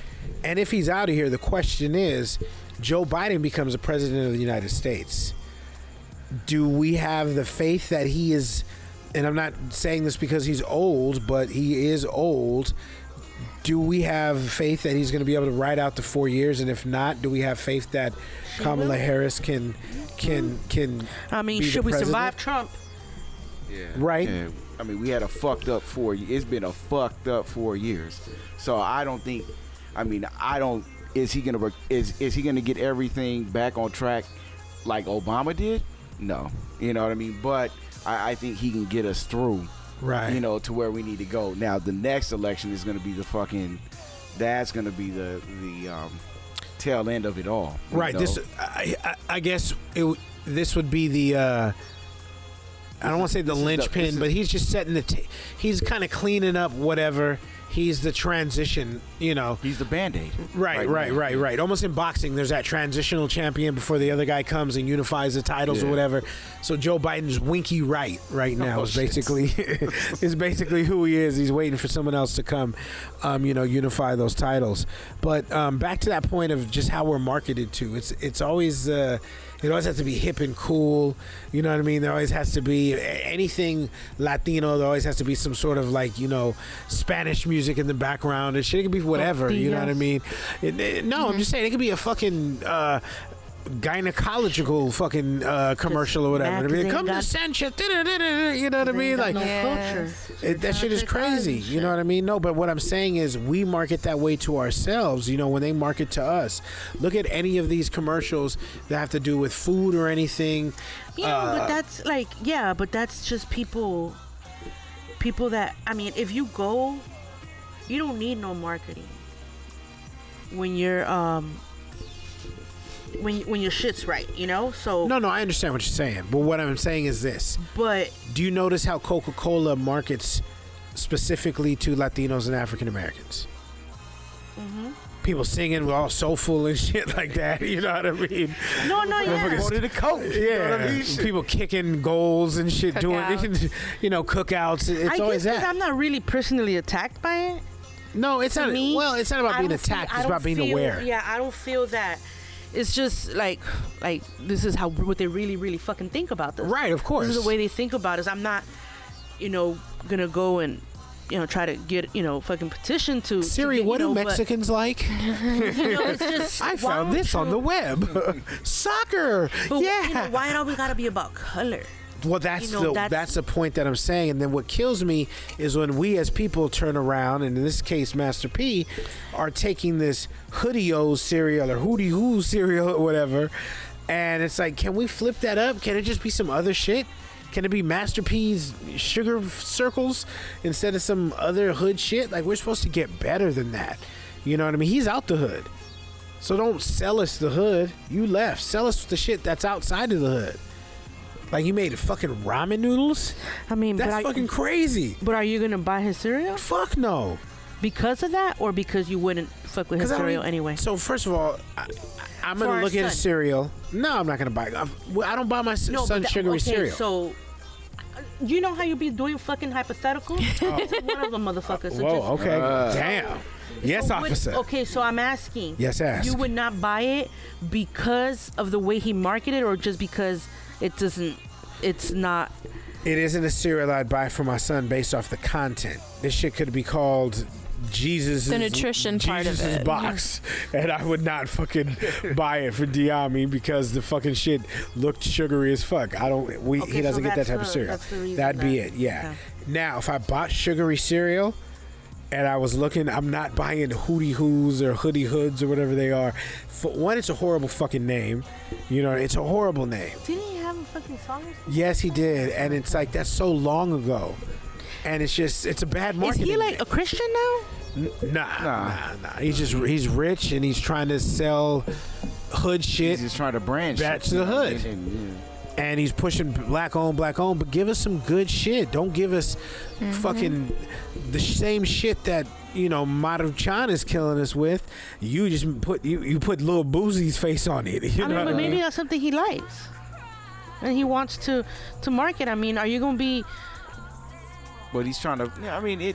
And if he's out of here, the question is, Joe Biden becomes the president of the United States. Do we have the faith that he is, and I'm not saying this because he's old, but he is old. Do we have faith that he's going to be able to ride out the 4 years? And if not, do we have faith that Kamala Harris can
I mean,
be
should
the
we
president?
survive Trump?
Yeah.
Right.
Yeah. I mean, we had a fucked up 4 years. It's been a fucked up 4 years. So I don't think. I mean, I don't. Is he gonna get everything back on track like Obama did? No. You know what I mean? But I think he can get us through.
Right.
You know, to where we need to go. Now the next election is going to be that's going to be the tail end of it all.
Right.
know?
This, I guess, this would be the. I don't want to say the linchpin, but he's just setting he's kind of cleaning up whatever. He's the transition, you know.
He's the Band-Aid.
Right. Almost in boxing, there's that transitional champion before the other guy comes and unifies the titles or whatever. So Joe Biden's Winky right now is basically who he is. He's waiting for someone else to come, unify those titles. But back to that point of just how we're marketed to. It's always. It always has to be hip and cool. You know what I mean? There always has to be anything Latino. There always has to be some sort of Spanish music in the background. It can be whatever. You know what I mean? I'm just saying it could be a fucking gynecological fucking commercial or whatever. I mean, come to Sancha. You know what I mean? Like, that shit is crazy. You know what I mean? No, but what I'm saying is we market that way to ourselves. You know, when they market to us, look at any of these commercials that have to do with food or anything.
But that's just people that, I mean, if you go, you don't need no marketing when you're when your shit's right, you know? So
No, I understand what you're saying. But what I'm saying is this.
But
do you notice how Coca-Cola markets specifically to Latinos and African Americans? Mm-hmm. People singing all soulful and shit like that. You know what I mean?
No,
Go to the Coke.
Yeah,
You know what I mean?
people kicking goals and shit, cookouts. Cookouts. It's
I
always
guess
that.
I'm not really personally attacked by it.
No, it's not.
Me,
well, it's not about being attacked. It's about being aware.
Yeah, I don't feel that. It's just like this is what they really, really fucking think about this.
Right, of course.
This is the way they think about it. I'm not, gonna go and, try to get, fucking petition to
Siri, what do Mexicans like?
It's just,
I found this on the web. Soccer.
But,
yeah.
Why it always gotta be about color?
Well, that's the point that I'm saying. And then what kills me is when we as people turn around, and in this case, Master P, are taking this Hoodie-O cereal or Hootie-Hoo cereal or whatever, and it's like, can we flip that up? Can it just be some other shit? Can it be Master P's sugar circles instead of some other hood shit? Like, we're supposed to get better than that. You know what I mean? He's out the hood. So don't sell us the hood. You left. Sell us the shit that's outside of the hood. Like, you made fucking ramen noodles?
I mean,
that's fucking crazy.
But are you gonna buy his cereal?
Fuck no.
Because of that, or because you wouldn't fuck with his cereal anyway?
So first of all, I'm gonna look at his cereal. No, I'm not gonna buy it. I don't buy my son sugary cereal.
So, you know how you be doing fucking hypotheticals? One of them, motherfuckers. So
whoa. Okay. Damn. Yes, officer.
Okay, so I'm asking.
Yes, ask.
You would not buy it because of the way he marketed, or just because it's not.
It isn't a cereal I'd buy for my son based off the content. This shit could be called the nutrition part of it box, and I would not fucking buy it for Diami because the fucking shit looked sugary as fuck. He doesn't get that type of cereal. That'd be it. Yeah. Okay. Now, if I bought sugary cereal and I was looking, I'm not buying Hootie Hoos or Hoodie Hoods or whatever they are. For one, it's a horrible fucking name. It's a horrible name.
Didn't he have a fucking song?
Yes, he did, and it's like that's so long ago. and it's a bad marketing.
Is he like a Christian now?
Nah. He's rich and he's trying to sell hood shit.
He's just trying to brand
back
shit
to the hood. And he's pushing black owned, but give us some good shit. Don't give us fucking the same shit that, Maruchan is killing us with. You just put Lil Boosie's face on it.
But maybe that's something he likes. And he wants to market. I mean, are you going to be...
But he's trying to,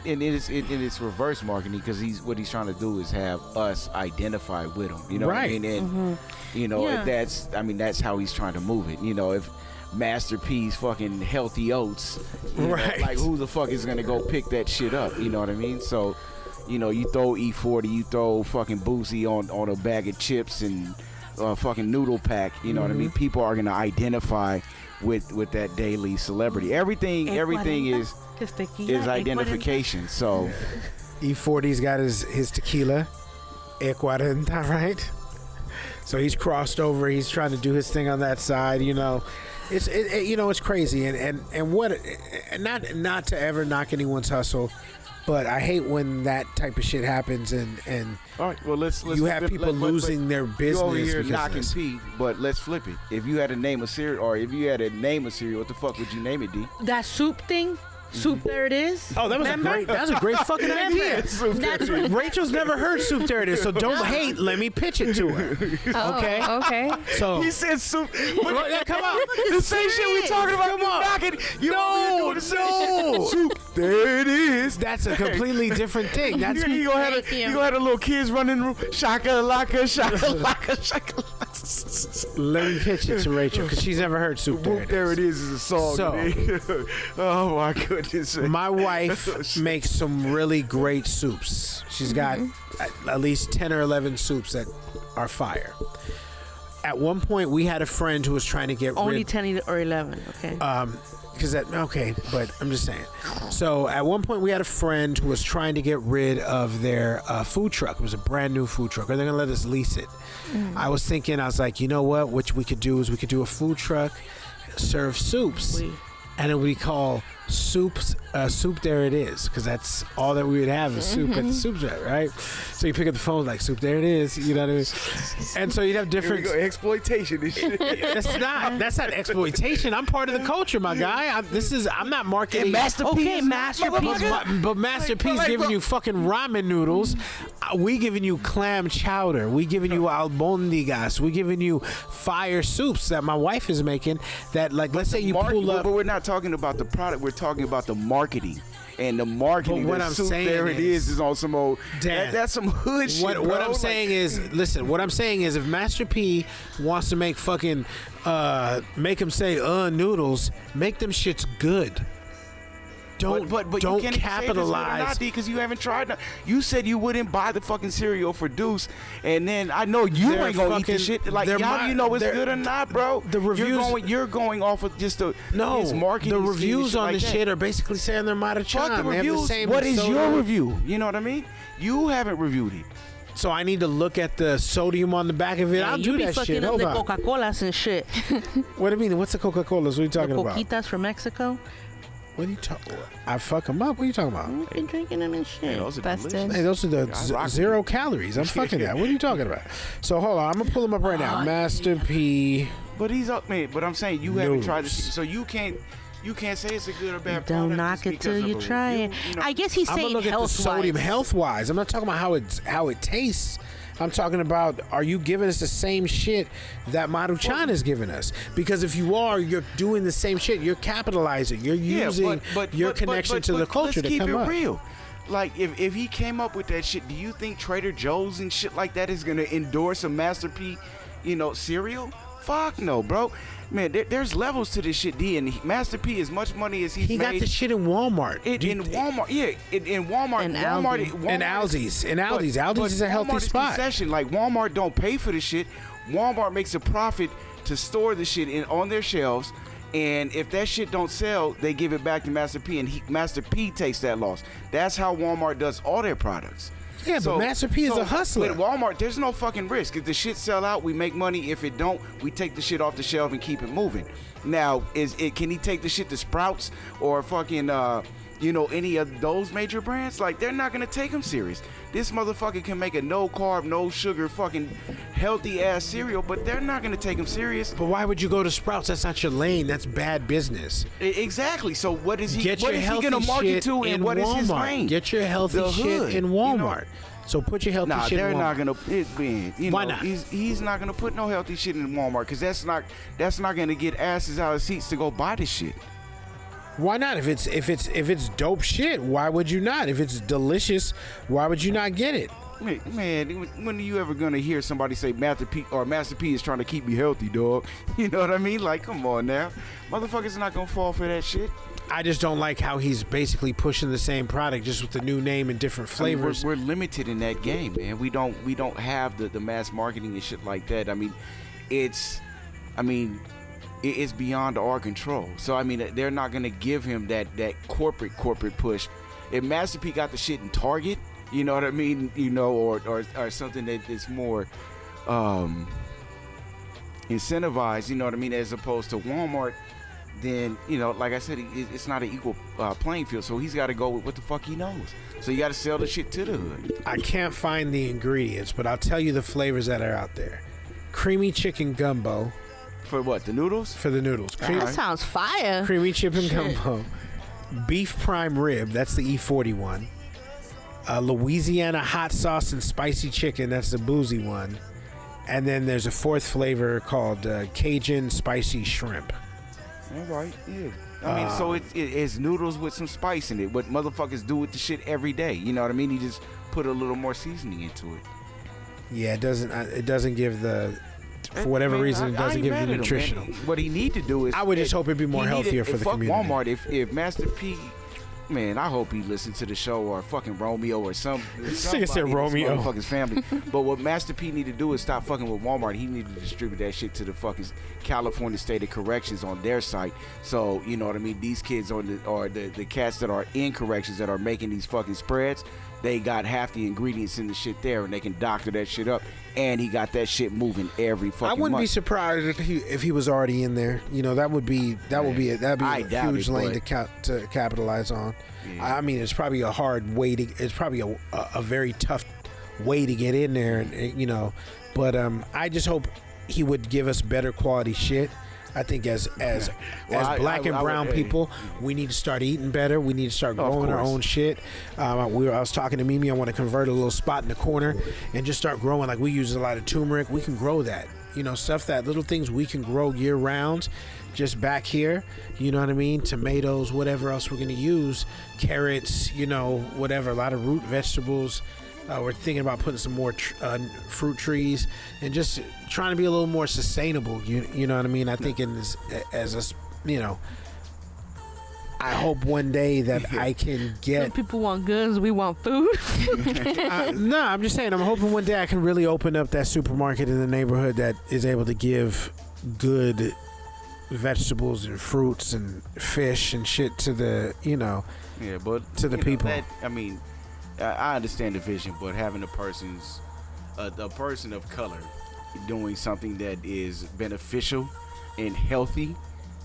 it's reverse marketing because what he's trying to do is have us identify with him. You know what I mean? And, that's how he's trying to move it. If Master P's fucking healthy oats, like who the fuck is going to go pick that shit up? You know what I mean? So, you throw E40, you throw fucking Boosie on a bag of chips and fucking noodle pack. You know what I mean? People are going to identify with that daily celebrity. Everything is identification. So
E40's got his tequila, E40, right? So he's crossed over. He's trying to do his thing on that side. It's crazy. And what? Not to ever knock anyone's hustle, but I hate when that type of shit happens. And
all right, well let's
you have people losing their business.
You over here knocking
this.
P, but let's flip it. If you had to name a cereal, what the fuck would you name it, D?
That soup thing. Soup, there it is.
Oh, that was a great fucking idea. Rachel's never heard Soup, there it is. So don't hate. Let me pitch it to her. Okay.
Okay.
So
he said soup.
Come on.
The same shit we talking about. Come on. Knocking. No. Soup, there it is.
That's a completely different thing. That's
you gonna have the little kids running the room. Shaka-laka, shaka-laka, shaka-laka.
Let me pitch it to Rachel because she's never heard Soup,
there it is a song. So, oh my goodness.
My wife makes some really great soups. She's got at least 10 or 11 soups that are fire. At one point, we had a friend who was trying to get
only 10 or 11. Okay.
But I'm just saying. So at one point, we had a friend who was trying to get rid of their food truck. It was a brand new food truck, or they're gonna let us lease it. I was like, you know what? What we could do is we could do a food truck, serve soups, and it would be called Soup there it is, because that's all that we would have is soup at the soup truck, right? So you pick up the phone like Soup there it is, you know what I mean? And so you'd have different
exploitation.
That's not exploitation. I'm part of the culture, my guy. I'm not marketing.
And Master P.
Okay, Master P.
But Master P's giving you fucking ramen noodles. We giving you clam chowder. We giving you albondigas. We giving you fire soups that my wife is making. That, like, let's say you pull up.
But we're not talking about the product. We're talking about the marketing. And the marketing,
but what I'm saying
there it is on some old. That's some hood shit.
What I'm saying is, listen. What I'm saying is, if Master P wants to make fucking make him say noodles, make them shits good. Don't
you can't
capitalize
because you haven't tried. You said you wouldn't buy the fucking cereal for Deuce, and then I know you ain't gonna eat the shit. Like, how do you know it's good or not, bro?
The reviews.
You're going off of just his marketing.
The reviews on
like
this shit are basically saying they're Maruchan.
Fuck the reviews. What is your review? You know what I mean? You haven't reviewed it.
So I need to look at the sodium on the back of it.
Yeah,
I'll do that shit.
Hold
on.
Coca-Colas and shit.
What do you mean? What's the Coca-Colas? What are you talking about?
Coquitas from Mexico.
What are you talking about? I fuck them up. What are you talking about?
I've been drinking them and shit.
Those are
Busted.
delicious.
Hey, those are the 0 calories. I'm fucking that. What are you talking about? So hold on. I'm going to pull them up right now. Master P.
But he's up, man. But I'm saying you haven't tried this. So you can't say it's a good or bad product.
Don't knock it till you try it. I guess he's saying
look at the sodium health-wise. I'm not talking about how it tastes. I'm talking about, are you giving us the same shit that Maruchan is giving us? Because if you are, you're doing the same shit. You're capitalizing. You're using your connection to the culture to come up.
Let's keep it real. Like, if he came up with that shit, do you think Trader Joe's and shit like that is going to endorse a Master P, cereal? Fuck no, bro. Man, there's levels to this shit, D. And Master P, as much money as he
got the shit in Walmart.
In Walmart, yeah. In Walmart.
And
Walmart.
And Aldi's. Aldi's is a healthy spot.
Concession. Like, Walmart don't pay for the shit. Walmart makes a profit to store the shit on their shelves. And if that shit don't sell, they give it back to Master P. And Master P takes that loss. That's how Walmart does all their products.
Yeah, but Master P is a hustler.
With Walmart, there's no fucking risk. If the shit sell out, we make money. If it don't, we take the shit off the shelf and keep it moving. Now, can he take the shit to Sprouts or fucking any of those major brands, like, they're not gonna take him serious. This motherfucker can make a no carb, no sugar, fucking healthy ass cereal, but they're not gonna take him serious.
But why would you go to Sprouts? That's not your lane. That's bad business.
Exactly. So what is he?
Get
what
your
is he
healthy
gonna market
shit
to, and
in
what is his
Walmart.
lane?
Get your healthy
The
shit
hood,
in Walmart. So put your healthy shit in Walmart.
They're not gonna.
Why not?
He's not gonna put no healthy shit in Walmart because that's not gonna get asses out of seats to go buy this shit.
Why not? If it's dope shit, why would you not? If it's delicious, why would you not get it?
Man, when are you ever gonna hear somebody say Master P is trying to keep me healthy, dog? You know what I mean? Like, come on now, motherfuckers not gonna fall for that shit.
I just don't like how he's basically pushing the same product just with the new name and different flavors.
We're limited in that game, man. We don't have the mass marketing and shit like that. It's beyond our control. So they're not gonna give him that corporate push. If Master P got the shit in Target, you know what I mean? Or something that is more incentivized, you know what I mean, as opposed to Walmart, then, like I said, it's not an equal playing field. So he's got to go with what the fuck he knows. So you got to sell the shit to the hood.
I can't find the ingredients, but I'll tell you the flavors that are out there. Creamy chicken gumbo.
For what? The noodles?
For the noodles.
That sounds fire.
Creamy chicken gumbo. Beef prime rib. That's the E40 one. Louisiana hot sauce and spicy chicken. That's the boozy one. And then there's a fourth flavor called Cajun spicy shrimp.
All right, yeah. So it's noodles with some spice in it. What motherfuckers do with the shit every day. You know what I mean? You just put a little more seasoning into it.
Yeah, it doesn't give the, for whatever reason, it doesn't give the nutritional.
What he need to do is,
I would just hope it'd be more healthier for the community.
Walmart, if Master P, man, I hope he listens to the show, or fucking Romeo or somebody
said Romeo.
Motherfucker's family. But what Master P need to do is stop fucking with Walmart. He need to distribute that shit to the fucking California State of Corrections on their site. So, you know what I mean? These kids or the cats that are in corrections that are making these fucking spreads, they got half the ingredients in the shit there, and they can doctor that shit up. And he got that shit moving every fucking month.
I wouldn't be surprised if he was already in there. That'd be a huge lane to capitalize on. Yeah. It's probably a hard way to. It's probably a very tough way to get in there, But I just hope he would give us better quality shit. I think as black and brown people, we need to start eating better. We need to start growing our own shit. I was talking to Mimi. I want to convert a little spot in the corner and just start growing. Like, we use a lot of turmeric. We can grow that. Little things we can grow year round. Just back here, you know what I mean? Tomatoes, whatever else we're gonna use, carrots, whatever. A lot of root vegetables. We're thinking about putting some more fruit trees and just trying to be a little more sustainable. You know what I mean? I think I hope one day that I can get.
Some people want guns, we want food.
No, I'm just saying. I'm hoping one day I can really open up that supermarket in the neighborhood that is able to give good vegetables and fruits and fish and shit to the to the people.
I understand the vision, but having a person of color doing something that is beneficial and healthy,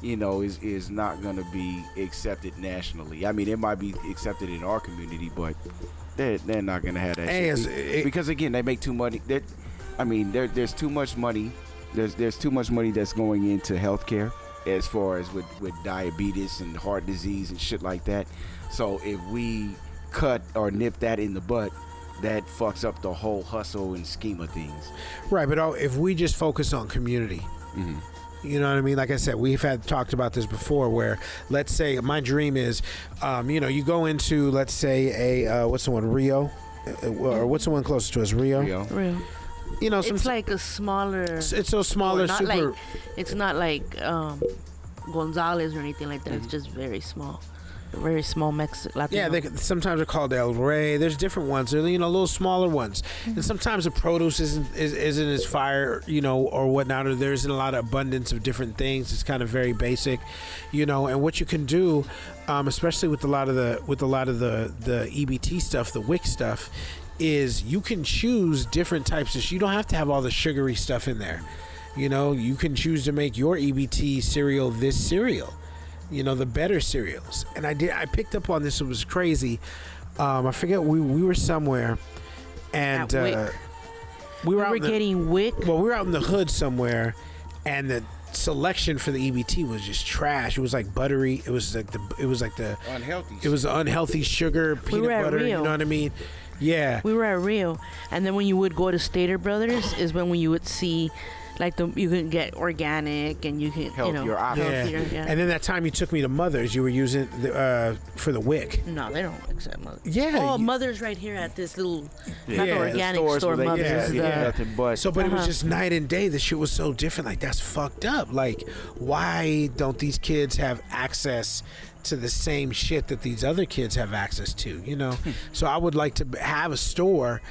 is not going to be accepted nationally. It might be accepted in our community, but they're not going to have that shit. Because again, they make too much. There's too much money. There's too much money that's going into healthcare, as far as with diabetes and heart disease and shit like that. So if we cut or nip that in the butt, that fucks up the whole hustle and scheme of things.
Right, but if we just focus on community, you know what I mean? Like I said, we've talked about this before, where, let's say, my dream is, you go into, let's say, what's the one, Rio? Or what's the one closest to us, Rio?
It's like a smaller.
It's a smaller super.
It's not like Gonzales or anything like that. It's just very small. Very small Mexican.
Yeah, sometimes they're called El Rey. There's different ones. They're little smaller ones, and sometimes the produce isn't as fire, or whatnot. Or there isn't a lot of abundance of different things. It's kind of very basic, And what you can do, especially with a lot of the EBT stuff, the WIC stuff, is you can choose different types of. You don't have to have all the sugary stuff in there. You can choose to make your EBT cereal this cereal. You know, the better cereals. And I picked up on this. It was crazy. I forget, we were somewhere, and we were
getting WIC.
Well, we were out in the hood somewhere, and the selection for the EBT was just trash. It was like buttery. It was like the
unhealthy.
It was unhealthy sugar, peanut butter. You know what I mean? Yeah.
We were at Rio, and then when you would go to Stater Brothers is when you would see, like, you can get organic and you can
Healthier options.
Yeah. And then that time you took me to Mother's, you were using for the WIC.
No, they don't accept Mother's.
Yeah.
Oh, Mother's right here at this little not
the
organic store. Mother's.
Nothing but.
So, but it was just night and day. The shit was so different. Like, that's fucked up. Like, why don't these kids have access to the same shit that these other kids have access to, you know? So I would like to have a store,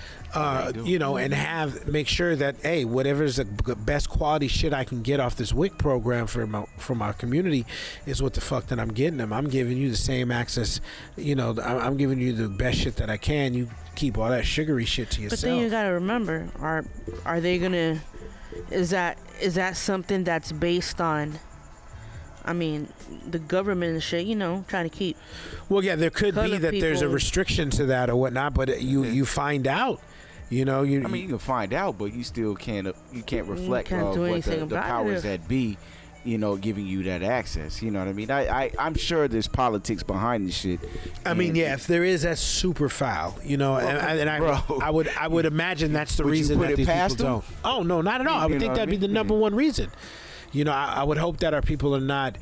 you know, and make sure that, hey, whatever's the best quality shit I can get off this WIC program from our community is what the fuck that I'm getting them. I'm giving you the same access, you know, I'm giving you the best shit that I can. You keep all that sugary shit to yourself.
But then you gotta remember, are they gonna, is that something that's based on, I mean, the government and shit, you know, trying to keep.
Well, yeah, there could be that there's a restriction to that or whatnot, but you find out, you know.
I mean, you can find out, but you still can't reflect on what the powers that be, you know, giving you that access. You know what I mean? I'm sure there's politics behind this shit.
I mean, yeah, if there is, that's super foul. You know, I would imagine that's the reason that these people don't. Oh no, not at all. I would think that'd be the number one reason. You know, I would hope that our people are not,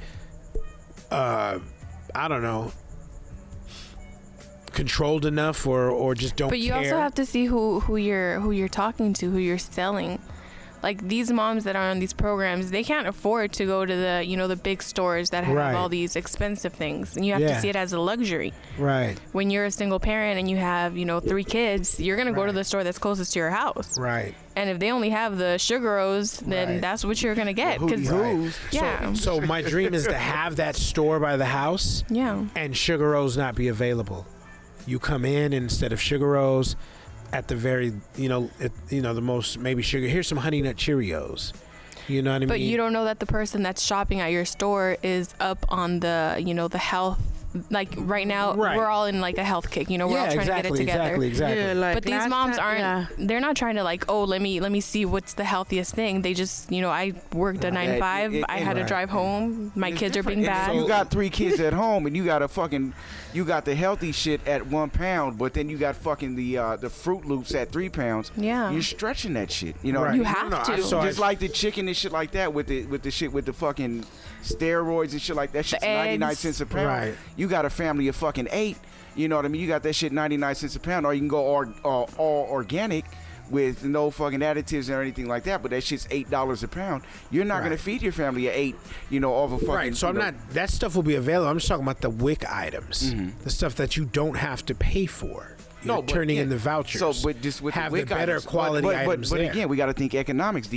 I don't know, controlled enough or just don't care.
But you also have to see who you're talking to, who you're selling. Like, these moms that are on these programs, they can't afford to go to the, you know, the big stores that have all these expensive things. And you have to see it as a luxury.
Right.
When you're a single parent and you have, you know, 3 kids, you're going to go to the store that's closest to your house.
Right.
And if they only have the Sugaros, then that's what you're going to get.
So my dream is to have that store by the house.
Yeah.
And Sugaros not be available. You come in, and instead of Sugaros, at the very, the most maybe sugar. Here's some Honey Nut Cheerios. You know what I mean?
But you don't know that the person that's shopping at your store is up on the, you know, the health. Like, right now, we're all in, like, a health kick. You know, we're all trying to get it together.
Exactly.
Yeah, like,
but these moms aren't. They're not trying to, like, oh, let me see what's the healthiest thing. They just, you know, I worked a 9 to 5. I had to drive home. My kids are being bad.
So you got 3 kids at home, and you got you got the healthy shit at 1 pound, but then you got fucking the Fruit Loops at 3 pounds.
Yeah.
You're stretching that shit. You know,
you have to.
Just like the chicken and shit like that with the shit with the fucking steroids and shit like that. Shit's 99 cents a pound.
Right.
You got a family of fucking 8. You know what I mean? You got that shit 99 cents a pound, or you can go all organic with no fucking additives or anything like that, but that shit's $8 a pound. You're not gonna feed your family at 8, you know, over fucking.
Right. So that stuff will be available. I'm just talking about the WIC items, the stuff that you don't have to pay for. Turning in the vouchers.
So, but just with
have
the WIC
better
items.
quality items.
But again, we got to think economics.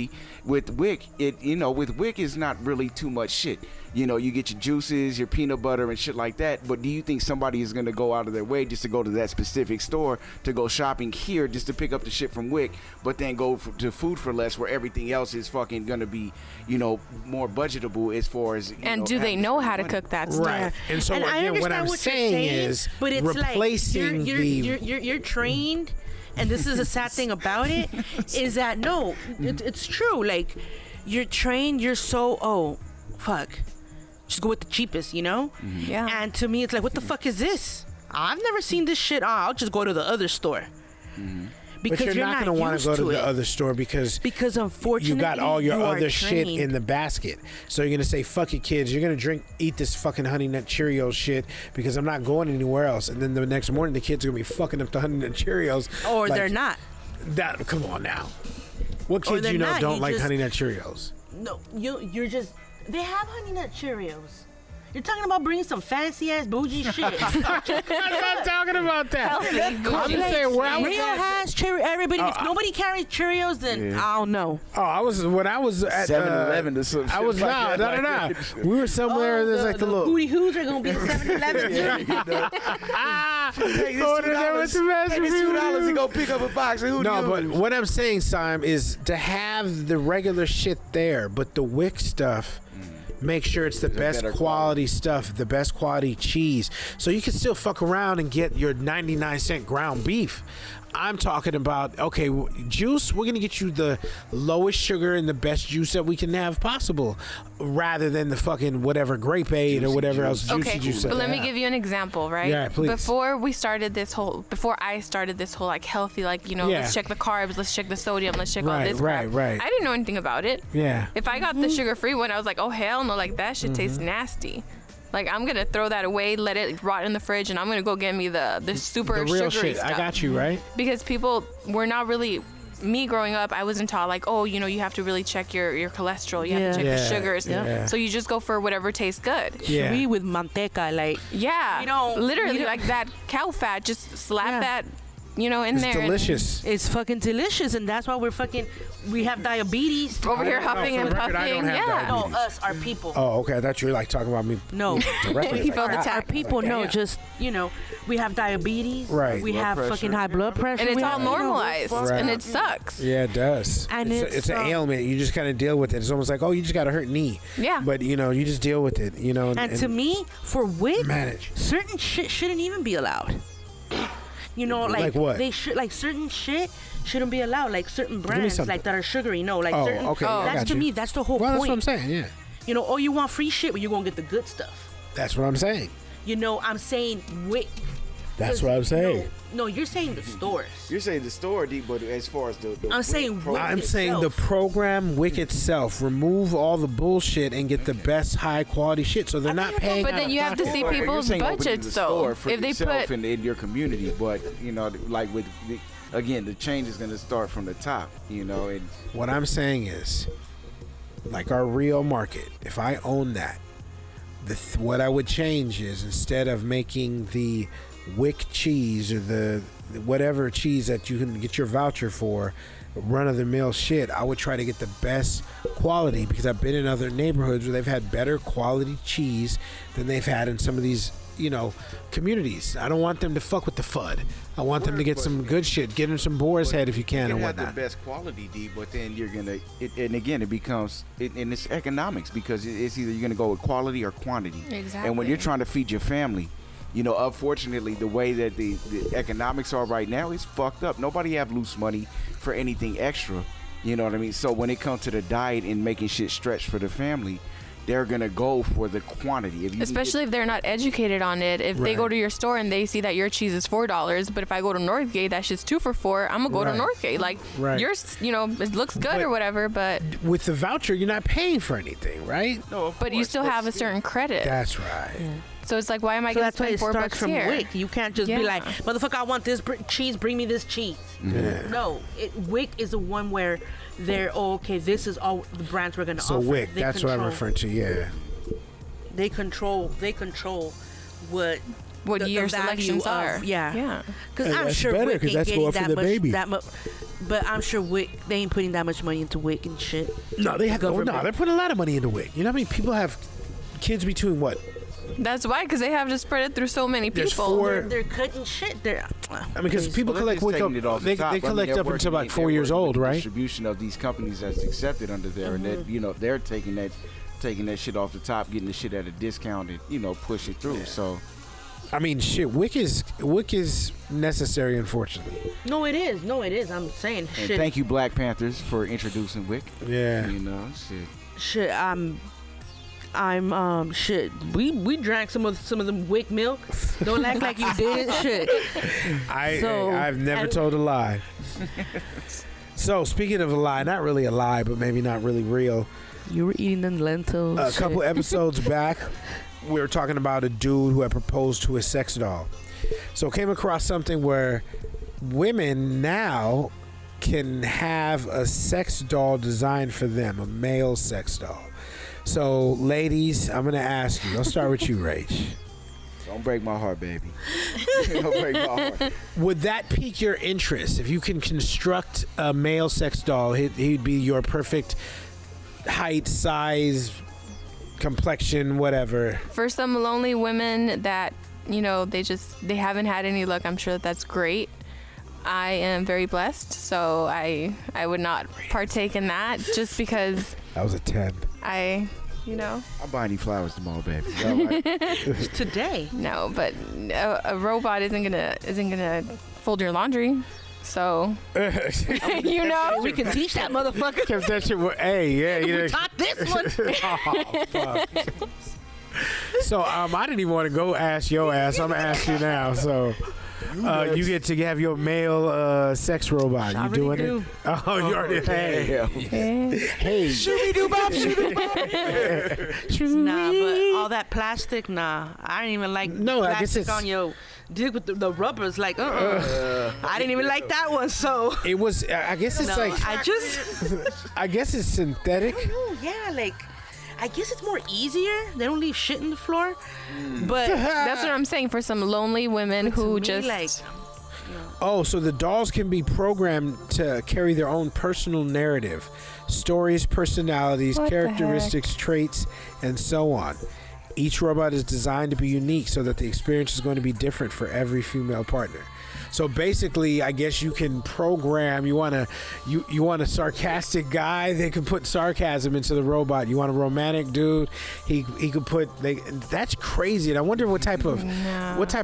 With WIC, with WIC is not really too much shit. You know, you get your juices, your peanut butter, and shit like that. But do you think somebody is going to go out of their way just to go to that specific store to go shopping here just to pick up the shit from WIC, but then go to Food for Less where everything else is fucking going to be, you know, more budgetable as far as.
And do they know how to cook that stuff?
Right. And so again, what I'm saying is,
but it's
replacing
you're trained. And this is a sad thing about it, is that it's true. Like, you're trained, you're so fuck, just go with the cheapest, you know?
Mm-hmm. Yeah.
And to me, it's like, what the fuck is this? I've never seen this shit. I'll just go to the other store.
Mm-hmm. Because but you're not going to want to go to the other store because
unfortunately
you got all your other shit
trained.
in the basket. So you're going to say, fuck it, kids. You're going to eat this fucking Honey Nut Cheerios shit because I'm not going anywhere else. And then the next morning, the kids are going to be fucking up the Honey Nut Cheerios.
Or they're not.
Come on now. What kids don't like Honey Nut Cheerios?
No, you're just... They have Honey Nut Cheerios. You're talking about bringing some fancy ass bougie shit.
I'm not talking about that.
I'm just saying, Rio has Cheerios. Everybody, if nobody carries Cheerios, then I don't know.
Oh, I was at
7-Eleven or something.
I was no. We were somewhere. There's like the little
Hootie Hoos are gonna be 7-Eleven.
Hey, this $2 to go pick up a box of Hootie Hoos.
No, but what I'm saying, Sim, is to have the regular shit there, but the WIC stuff. make sure it's the best quality stuff, the best quality cheese, so you can still fuck around and get your 99-cent ground beef. I'm talking about, okay, juice, we're going to get you the lowest sugar and the best juice that we can have possible, rather than the fucking whatever grape aid or whatever else juicy juice.
But let me give you an example, right?
Yeah, please.
Before I started this whole like healthy, like, let's check the carbs, let's check the sodium, let's check all this crap.
Right.
I didn't know anything about it.
Yeah.
If I got the sugar-free one, I was like, oh, hell no, like that shit tastes nasty. Like, I'm going to throw that away, let it rot in the fridge, and I'm going to go get me the super
the real
sugary
shit.
stuff.
I got you, right?
Because people were not really... Me growing up, I wasn't taught, like, oh, you have to really check your cholesterol. You have to check the sugars.
Yeah.
So you just go for whatever tastes good.
Yeah.
Sweet with manteca, like...
Yeah. Literally, like that cow fat, just slap that... in
it's
there.
Delicious.
It's fucking delicious, and that's why we have diabetes.
Over here huffing and puffing.
No, us, our people.
Oh, okay. I thought you were like talking about me.
No.
Directly.
He felt
Our
attacked.
people, no, just, we have diabetes.
Right.
We have fucking high blood pressure.
And it's
we
all
have,
normalized,
Right.
and it sucks.
Yeah, it does.
And
it's an ailment. You just kind of deal with it. It's almost like, oh, you just got a hurt knee.
Yeah.
But, you just deal with it,
And to me, for WIC,
manage.
certain shit shouldn't even be allowed.
Like what?
They should, like, certain shit shouldn't be allowed. Like certain brands,
something.
like that are sugary. No, like
Oh,
certain.
okay, I
That's
got
to
you.
me. That's the whole
Well,
point.
that's what I'm saying, yeah.
Oh, you want free shit, but you're gonna get the good stuff.
That's what I'm saying.
I'm saying WIC.
That's what I'm saying.
No, you're saying the stores.
You're saying the store, D, but as far as the
I'm saying WIC
I'm saying the
itself.
program WIC itself. Remove all the bullshit and get the best high quality shit, so they're not paying.
But then you have to see people's budgets, though.
For
if they
yourself
put
in your community, but like with again, the change is going to start from the top. And
What I'm saying is, like our real market, if I own that, what I would change is, instead of making the WIC cheese or the whatever cheese that you can get your voucher for, run-of-the-mill shit, I would try to get the best quality, because I've been in other neighborhoods where they've had better quality cheese than they've had in some of these communities. I don't want them to fuck with the FUD. I want them to get some good shit. Get them some boar's head if you can, and
have
whatnot.
the best quality, D, but then you're gonna and again it becomes and it's economics, because it's either you're gonna go with quality or quantity.
Exactly.
And when you're trying to feed your family, unfortunately, the way that the economics are right now is fucked up. Nobody have loose money for anything extra. You know what I mean? So when it comes to the diet and making shit stretch for the family, they're gonna go for the quantity.
Especially if they're not educated on it. If they go to your store and they see that your cheese is $4, but if I go to Northgate, that shit's 2 for $4. I'm gonna go to Northgate. Like yours, it looks good or whatever. But
with the voucher, you're not paying for anything, right?
No,
but you still have a certain credit.
That's right.
Yeah.
So it's like, why am I
So
going to
that's why
spend
it starts
$4
from
here?
WIC. You can't just be like, motherfucker, I want this cheese. Bring me this cheese.
Yeah.
No, WIC is the one where they're okay. This is all the brands we're gonna
So
offer.
WIC, that's what I'm referring to. Yeah.
They control what
your
the
selections
value
are.
of, yeah. Because
Hey,
I'm
that's
sure
better,
WIC
'cause
ain't
that's
getting
going for
that
the
much.
baby.
That much. But I'm sure WIC, they ain't putting that much money into WIC and shit.
No, they have.
Government.
No, they're putting a lot of money into WIC. You know how many people have kids between what?
That's why, because they have to spread it through so many
There's
people.
four-
They're cutting shit.
I mean, because people collect WIC up. They collect up until like 4 years old, right?
Distribution of these companies that's accepted under there, and that they're taking that shit off the top, getting the shit at a discount, and push it through. So,
I mean, shit. WIC is necessary, unfortunately.
No, it is. I'm saying
and
shit.
thank you, Black Panthers, for introducing WIC.
Yeah.
Shit.
I'm shit. We drank some of the WIC milk. Don't act like you did shit.
I've never told a lie. So speaking of a lie, not really a lie, but maybe not really real.
You were eating the lentils.
A couple episodes back, we were talking about a dude who had proposed to a sex doll. So came across something where women now can have a sex doll designed for them, a male sex doll. So, ladies, I'm going to ask you. I'll start with you, Rach.
Don't break my heart, baby. Don't break my heart.
Would that pique your interest? If you can construct a male sex doll, he'd be your perfect height, size, complexion, whatever.
For some lonely women that, they haven't had any luck, I'm sure that's great. I am very blessed, so I would not partake in that just because
That was a 10.
you know.
I'll buy any flowers tomorrow, baby. All right.
Today.
No, but a robot isn't gonna fold your laundry. So, you know,
we can teach that motherfucker.
If that shit were, hey, yeah, you know.
We taught this one.
Oh, fuck. So I didn't even want to go ask your ass. I'm gonna ask you now. So you get to have your male sex robot. You doing it? Oh, you already. Hey.
Shooby doo bop, shooby bop.
Nah, but all that plastic, nah. I didn't even like
I guess
plastic on your dick with the rubbers. Like, I didn't even like that one. So
it was. I guess it's like. I guess it's synthetic.
Yeah, like. I guess it's more easier. They don't leave shit in the floor. But
that's what I'm saying for some lonely women who just
like.
Oh, so the dolls can be programmed to carry their own personal narrative, stories, personalities, characteristics, traits, and so on. Each robot is designed to be unique so that the experience is going to be different for every female partner. So basically, I guess you can program. You want a sarcastic guy, they can put sarcasm into the robot. You want a romantic dude, he could put. That's crazy. And I wonder what type of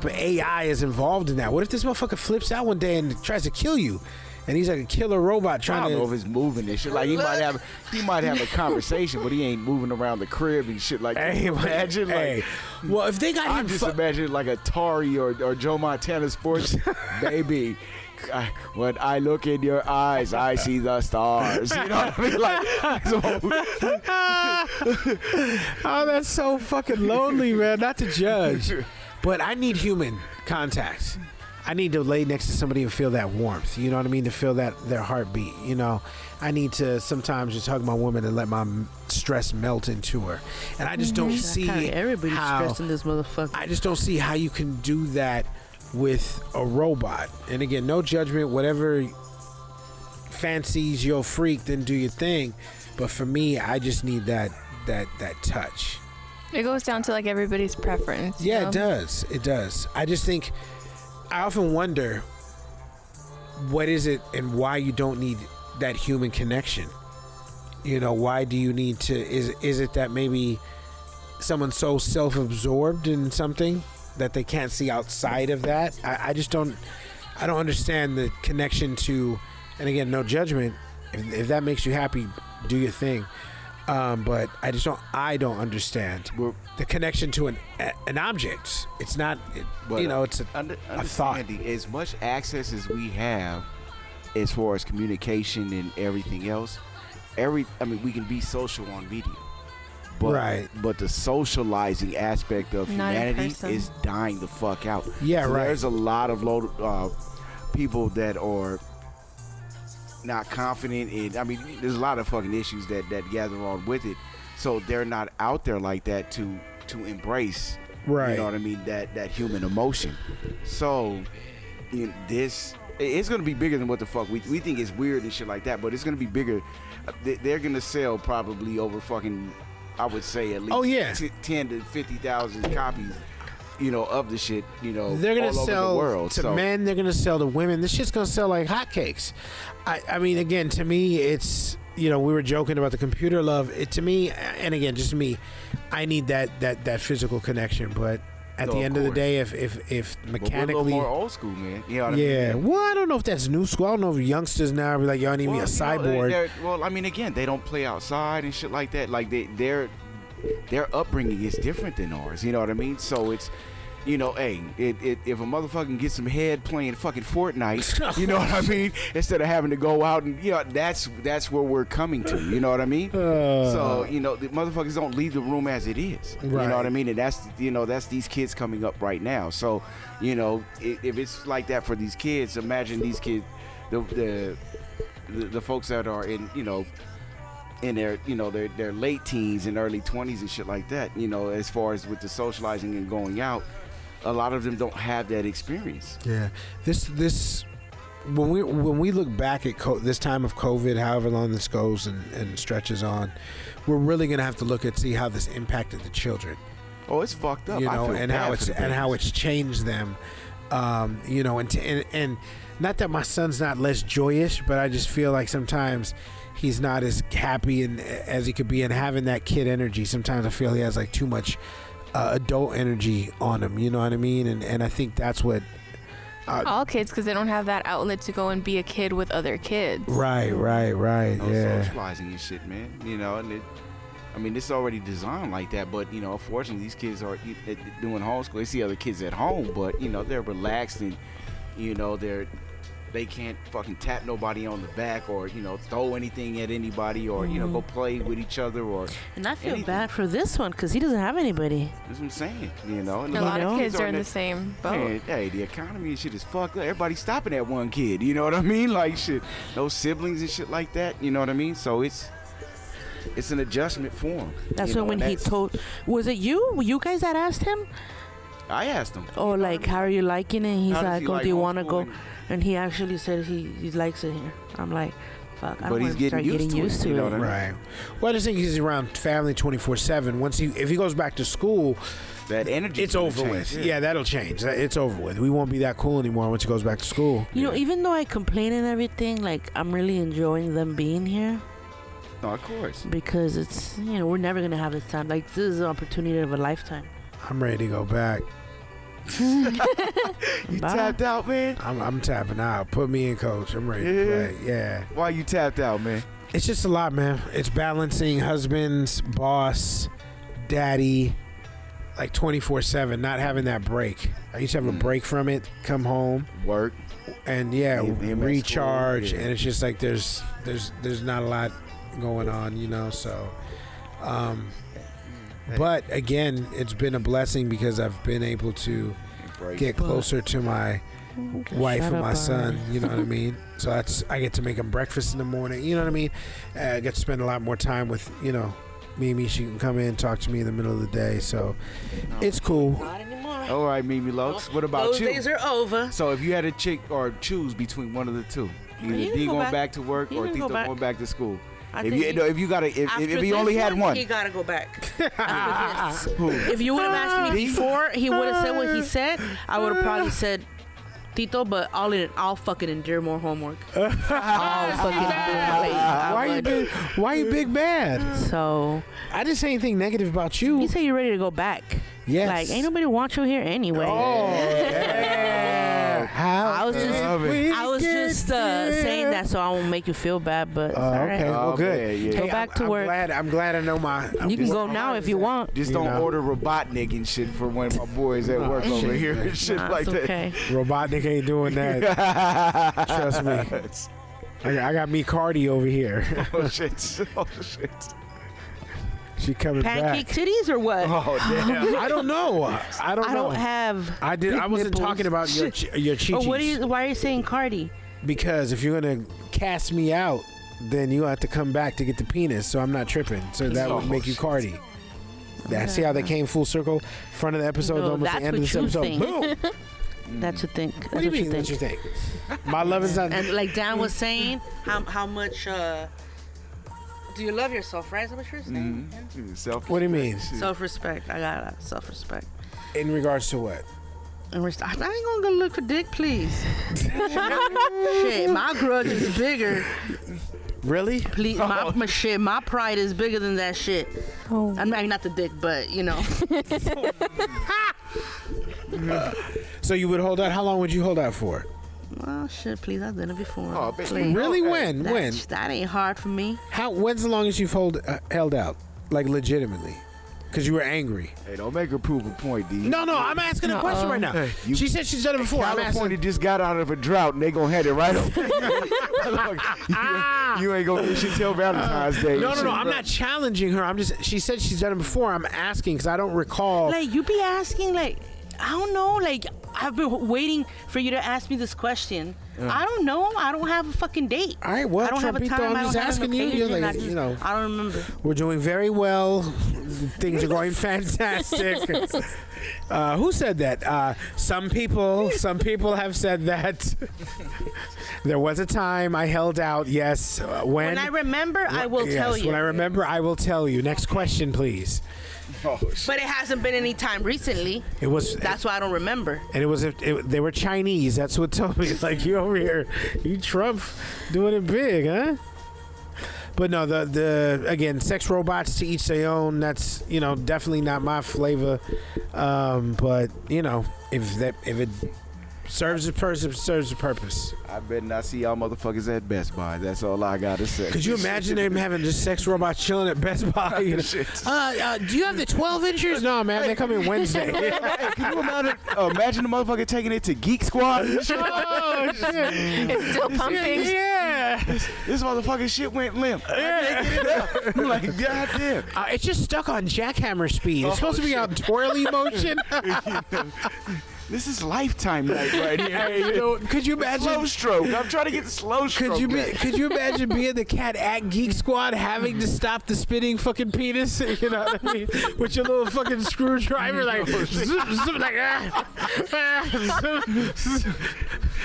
AI is involved in that. What if this motherfucker flips out one day and tries to kill you? And he's like a killer robot trying to.
I don't know if it's moving and shit. Like he might have a conversation, but he ain't moving around the crib and shit like that.
Hey,
imagine like.
Well, if they got
I'm just imagining like Atari or Joe Montana Sports, baby. When I look in your eyes, I see the stars. You know what I
mean? Oh, that's so fucking lonely, man. Not to judge, but I need human contact. I need to lay next to somebody and feel that warmth. You know what I mean? To feel their heartbeat. You know, I need to sometimes just hug my woman and let my stress melt into her. And I just don't see
everybody's
how
stressing this motherfucker.
I just don't see how you can do that with a robot. And again, no judgment. Whatever fancies your freak, then do your thing. But for me, I just need that touch.
It goes down to like everybody's preference.
Yeah,
you know?
It does. It does. I just think. I often wonder what is it and why you don't need that human connection. You know, why do you need to? Is it that maybe someone's so self-absorbed in something that they can't see outside of that? I just don't. I don't understand the connection to. And again, no judgment. If that makes you happy, do your thing. But I just don't. I don't understand the connection to an object. It's not. It's a thought.
As much access as we have, as far as communication and everything else, we can be social on video. But, But the socializing aspect of humanity is dying the fuck out.
Yeah, right.
There's a lot of people that are not confident in. There's a lot of fucking issues that gather on with it. So they're not out there like that to embrace.
Right.
You know what I mean? That human emotion. So it's gonna be bigger than what the fuck we think is weird and shit like that. But it's gonna be bigger. They're gonna sell probably over fucking. I would say at least 10 to 50,000 copies, of the shit,
they're gonna
all
sell
over the world.
To men, they're gonna sell to women. This shit's gonna sell like hotcakes. I mean, again, to me, it's we were joking about the computer love. To me, and again, just me, I need that physical connection. But at the end of the day, if mechanically,
we're a little more old school, man. You know what I mean?
Yeah. Well, I don't know if that's new school. I don't know if youngsters now be like, y'all need me a cyborg.
Again, they don't play outside and shit like that. Like their upbringing is different than ours. You know what I mean? So it's. If a motherfucker gets some head playing fucking Fortnite, you know what I mean? Instead of having to go out and, that's where we're coming to, you know what I mean? So, the motherfuckers don't leave the room as it is. Right. You know what I mean? And that's these kids coming up right now. So, if it's like that for these kids, imagine these kids, the folks that are in their late teens and early 20s and shit like that, as far as with the socializing and going out, a lot of them don't have that experience.
Yeah, this when we look back at this time of COVID, however long this goes and stretches on, we're really gonna have to look at see how this impacted the children.
Oh, it's fucked up.
And how it's changed them. You know, and not that my son's not less joyous, but I just feel like sometimes he's not as happy as he could be, and having that kid energy, sometimes I feel he has like too much adult energy on him, you know what I mean? And I think that's what
all kids, because they don't have that outlet to go and be a kid with other kids.
Right, yeah.
Socializing and shit, man. You know, and it's already designed like that, but, you know, unfortunately, these kids are doing homeschool. They see other kids at home, but, you know, they're relaxed and, you know, they can't fucking tap nobody on the back or, you know, throw anything at anybody or, you know, go play with each other or
And I feel
anything.
bad for this one because he doesn't have anybody.
That's what I'm saying, you know. And
A lot of kids are in
that-
the same boat.
Man, hey, the economy and shit is fucked up. Everybody's stopping at one kid, you know what I mean? Like, shit, no siblings and shit like that, you know what I mean? So it's an adjustment for him.
That's
you know,
when
and
he told. Was it you guys that asked him?
I asked him.
Oh, like, how are you liking it? He's
How does
like,
he
oh,
like
do you want to go?
homeschooling?
And he actually said he likes it here. I'm like, fuck, I
But
don't
he's
want to start
getting
getting used to
you know
it.
what I mean?
Right. Well, I just think he's around family 24/7. If he goes back to school,
That energy.
it's over with. Yeah, that'll change. It's over with. We won't be that cool anymore once he goes back to school.
You know, even though I complain and everything, like, I'm really enjoying them being here
No, of course.
because it's, you know, we're never going to have this time. Like, this is an opportunity of a lifetime.
I'm ready to go back.
You
Bye.
tapped out, man?
I'm tapping out. Put me in, coach. I'm ready to play. Yeah.
Why you tapped out, man?
It's just a lot, man. It's balancing husbands, boss, daddy, like 24/7, not having that break. I used to have a break from it, come home,
Work.
and
Him at
recharge,
school, yeah.
and it's just like there's not a lot going on, you know. So, but again, it's been a blessing because I've been able to
Embrace.
get closer to my wife
Shut
and
up,
my
Ari.
son. You know what I mean? So I get to make him breakfast in the morning. You know what I mean? I get to spend a lot more time with Mimi. She can come in, talk to me in the middle of the day. So it's cool.
Not anymore.
All right, Mimi Lokes. What about
Those
you?
days are over.
So if you had to choose between one of the two, either
You can
D
go
going
back.
back to work
You
or
can
Tito
go back.
going back to school.
I
If
think
you only had one.
he gotta go back. After this. If you would have asked me before, he would have said what he said. I would have probably said Tito, but I'll fucking endure more homework. I'll fucking endure my lady.
Why you big bad?
So
I didn't say anything negative about you.
you say you're ready to go back.
Yes.
Like, ain't nobody want you here anyway.
Oh, yeah. How
I was
did
just
we
saying
get
that so I won't make you feel bad, but it's all right.
Okay, well,
Oh,
good.
man, yeah.
Go back to work.
I'm glad I know my.
You can go now if you want.
Just
You
don't
know.
order Robotnik and shit for one of my boys at work over here and shit
Nah,
like
it's
that.
okay.
Robotnik ain't doing that. Trust me. I got me Cardi over here.
Oh shit! Oh shit!
She coming
Pancake
back.
titties or what?
Oh damn!
I don't know. I don't
I
know.
don't have.
I
big
wasn't
nipples.
talking about your chi-chis.
Oh, why are you saying Cardi?
Because if you're gonna cast me out, then you have to come back to get the penis. So I'm not tripping. So that would make you Cardi. See how that came full circle? Front of the episode,
No,
almost the
that's
end of
what
this
you
episode.
think.
Boom.
That's what think. That's
What do you mean? That's your thing. My love is not.
And like Dan was saying, how much do you love yourself, right? Is that what you're saying?
What do you mean?
Self-respect. I got self-respect.
In regards to what?
And I ain't gonna go look for dick, please. Shit, my grudge is bigger.
Really?
Please, my shit, my pride is bigger than that shit.
Oh.
I'm not the dick, but you know.
So you would hold out? How long would you hold out for?
Oh shit, please, I've done it before.
Oh, bitch,
Please.
Really? When?
That ain't hard for me.
When's the longest you've held out? Like legitimately? Because you were angry.
Hey, don't make her prove a point, D.
No, I'm asking a question right now.
Hey,
She said she's done it before. I'm
California
asking.
just got out of a drought and they gonna have it right up. you ain't gonna get shit till Valentine's Day.
No.
and shit,
I'm
bro.
not challenging her. She said she's done it before. I'm asking because I don't recall.
Like you be asking, like I don't know, like I've been waiting for you to ask me this question. I don't know. I don't have a fucking date.
All right, well,
I don't have a
Trumpito,
time.
I'm
I
just
don't have
asking
an
you. You're
occasion.
like,
I don't remember.
We're doing very well. Things are going fantastic. Who said that? Some people have said that. There was a time I held out. Yes.
When I remember, I will tell you.
When I remember, I will tell you. Next question, please.
Oh,
but it hasn't been any time recently.
It was.
That's why I don't remember.
And it was. They were Chinese. That's what told me. Like, you over here, you Trump doing it big, huh? But no, the again, sex robots to each their own. That's definitely not my flavor. But if it serves a purpose, it serves a purpose.
I bet not see y'all motherfuckers at Best Buy. That's all I gotta say.
Could you imagine them having just sex robots chilling at Best Buy? Do you have the 12 inches? No, man, they come in Wednesday.
Can you imagine the motherfucker taking it to Geek Squad?
Oh, shit.
It's still pumping.
Yeah.
This motherfucking shit went limp. I'm like, goddamn.
It's just stuck on jackhammer speed. It's supposed to be on twirly motion.
This is Lifetime night right here.
Hey, could you imagine
slow stroke? I'm trying to get the slow stroke.
Could you imagine being the cat at Geek Squad having to stop the spinning fucking penis? You know what I mean? With your little fucking screwdriver, like, zoom, zoom, like,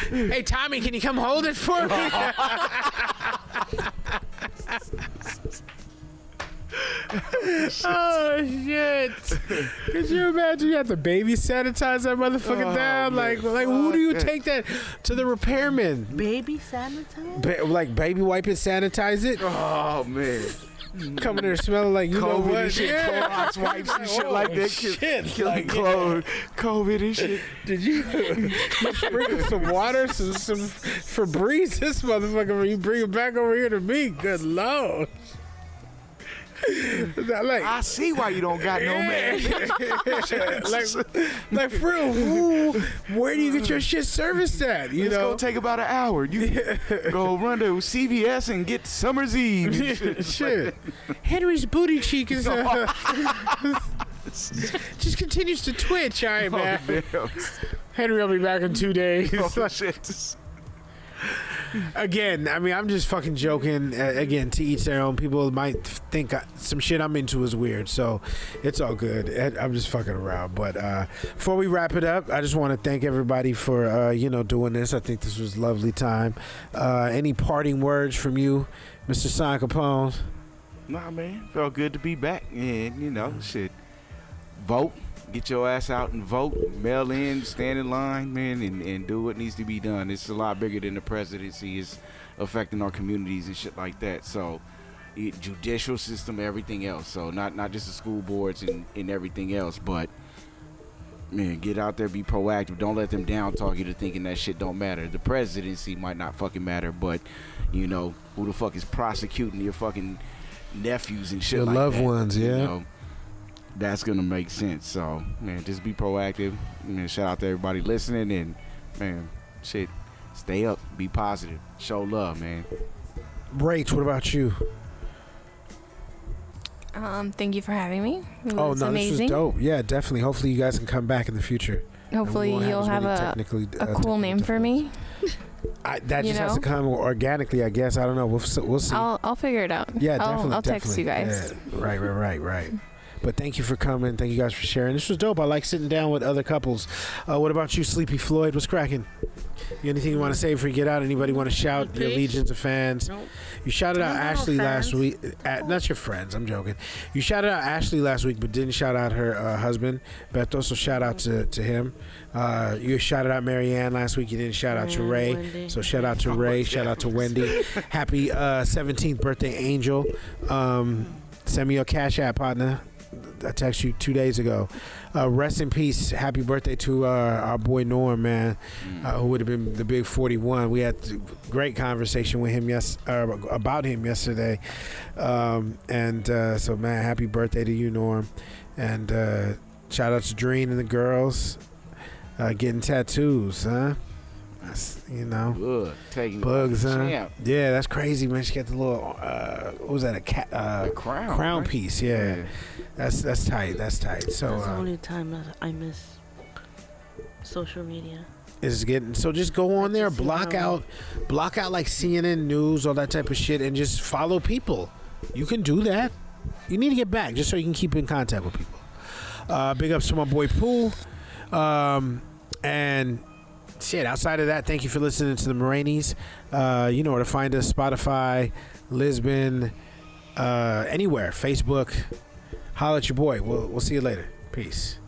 Hey, Tommy, can you come hold it for me? Oh shit! Could you imagine you have to baby sanitize that motherfucker down?
Man.
Like who do you take that to? The repairman?
Baby sanitizer?
Like baby wipe it, sanitize it.
Oh man!
Coming there smelling like you know
COVID
what?
and shit, Clorox wipes and shit like that.
Shit,
Killing clothes, COVID and shit.
Did you sprinkle some water, some Febreze? This motherfucker, when you bring it back over here to me, good lord. Like,
I see why you don't got no man.
like for real, where do you get your shit serviced at?
It's gonna take about an hour. You go run to CVS and get Summer's Eve.
Shit. Henry's booty cheek is just continues to twitch. All right, man.
Damn.
Henry will be back in 2 days.
Oh, shit.
Again, I mean, I'm just fucking joking. Again, to each their own. People might think some shit I'm into is weird, so it's all good. I'm just fucking around. But before we wrap it up, I just want to thank everybody for doing this. I think this was a lovely time. Any parting words from you, Mr. Sim Kapone?
Nah, man, felt good to be back, and shit. Vote. Get your ass out and vote. Mail in, stand in line, man, and do what needs to be done. It's a lot bigger than the presidency. It's affecting our communities and shit like that. So, judicial system, everything else. So, not just the school boards and everything else, but, man, get out there, be proactive. Don't let them down talk you to thinking that shit don't matter. The presidency might not fucking matter, but, who the fuck is prosecuting your fucking nephews and shit
your
like that?
Your loved ones, yeah.
That's gonna make sense. So, man, just be proactive. Shout out to everybody listening, and man, shit, stay up, be positive, show love, man.
Rach, what about you?
Thank you for having me.
This was dope. Yeah, definitely. Hopefully, you guys can come back in the future.
Hopefully, you'll have a cool name for me.
That just has to come organically, I guess. I don't know. We'll see.
I'll figure it out.
Yeah, definitely.
I'll text you guys.
Yeah. Right. But thank you for coming. Thank you guys for sharing. This was dope. I like sitting down with other couples. What about you, Sleepy Floyd? What's cracking? Anything you want to say before you get out? Anybody want to shout your legions of fans?
Nope.
You shouted out Ashley last week. Not your friends. I'm joking. You shouted out Ashley last week, but didn't shout out her husband, Beto. So shout out to him. You shouted out Marianne last week. You didn't shout out to Ray.
Wendy.
So shout out to Ray. Shout out to Wendy. Happy 17th birthday, Angel. Send me your Cash App, partner. I texted you 2 days ago. Rest in peace. Happy birthday to our boy Norm, man, who would have been the big 41. We had a great conversation with him about him yesterday. So, man, happy birthday to you, Norm. And shout out to Dreen and the girls getting tattoos, huh?
Taking
bugs, huh?
Champ.
Yeah, that's crazy, man. She got the little what was that? A crown
right?
piece. Yeah. That's tight. So
that's the only time that I miss social media.
Is getting so just go on there, block out like CNN News, all that type of shit, and just follow people. You can do that. You need to get back just so you can keep in contact with people. Big ups to my boy Pooh, and. Shit, outside of that, thank you for listening to the Moragnes. You know where to find us: Spotify, Lisbon, anywhere, Facebook. Holla at your boy. We'll see you later. Peace.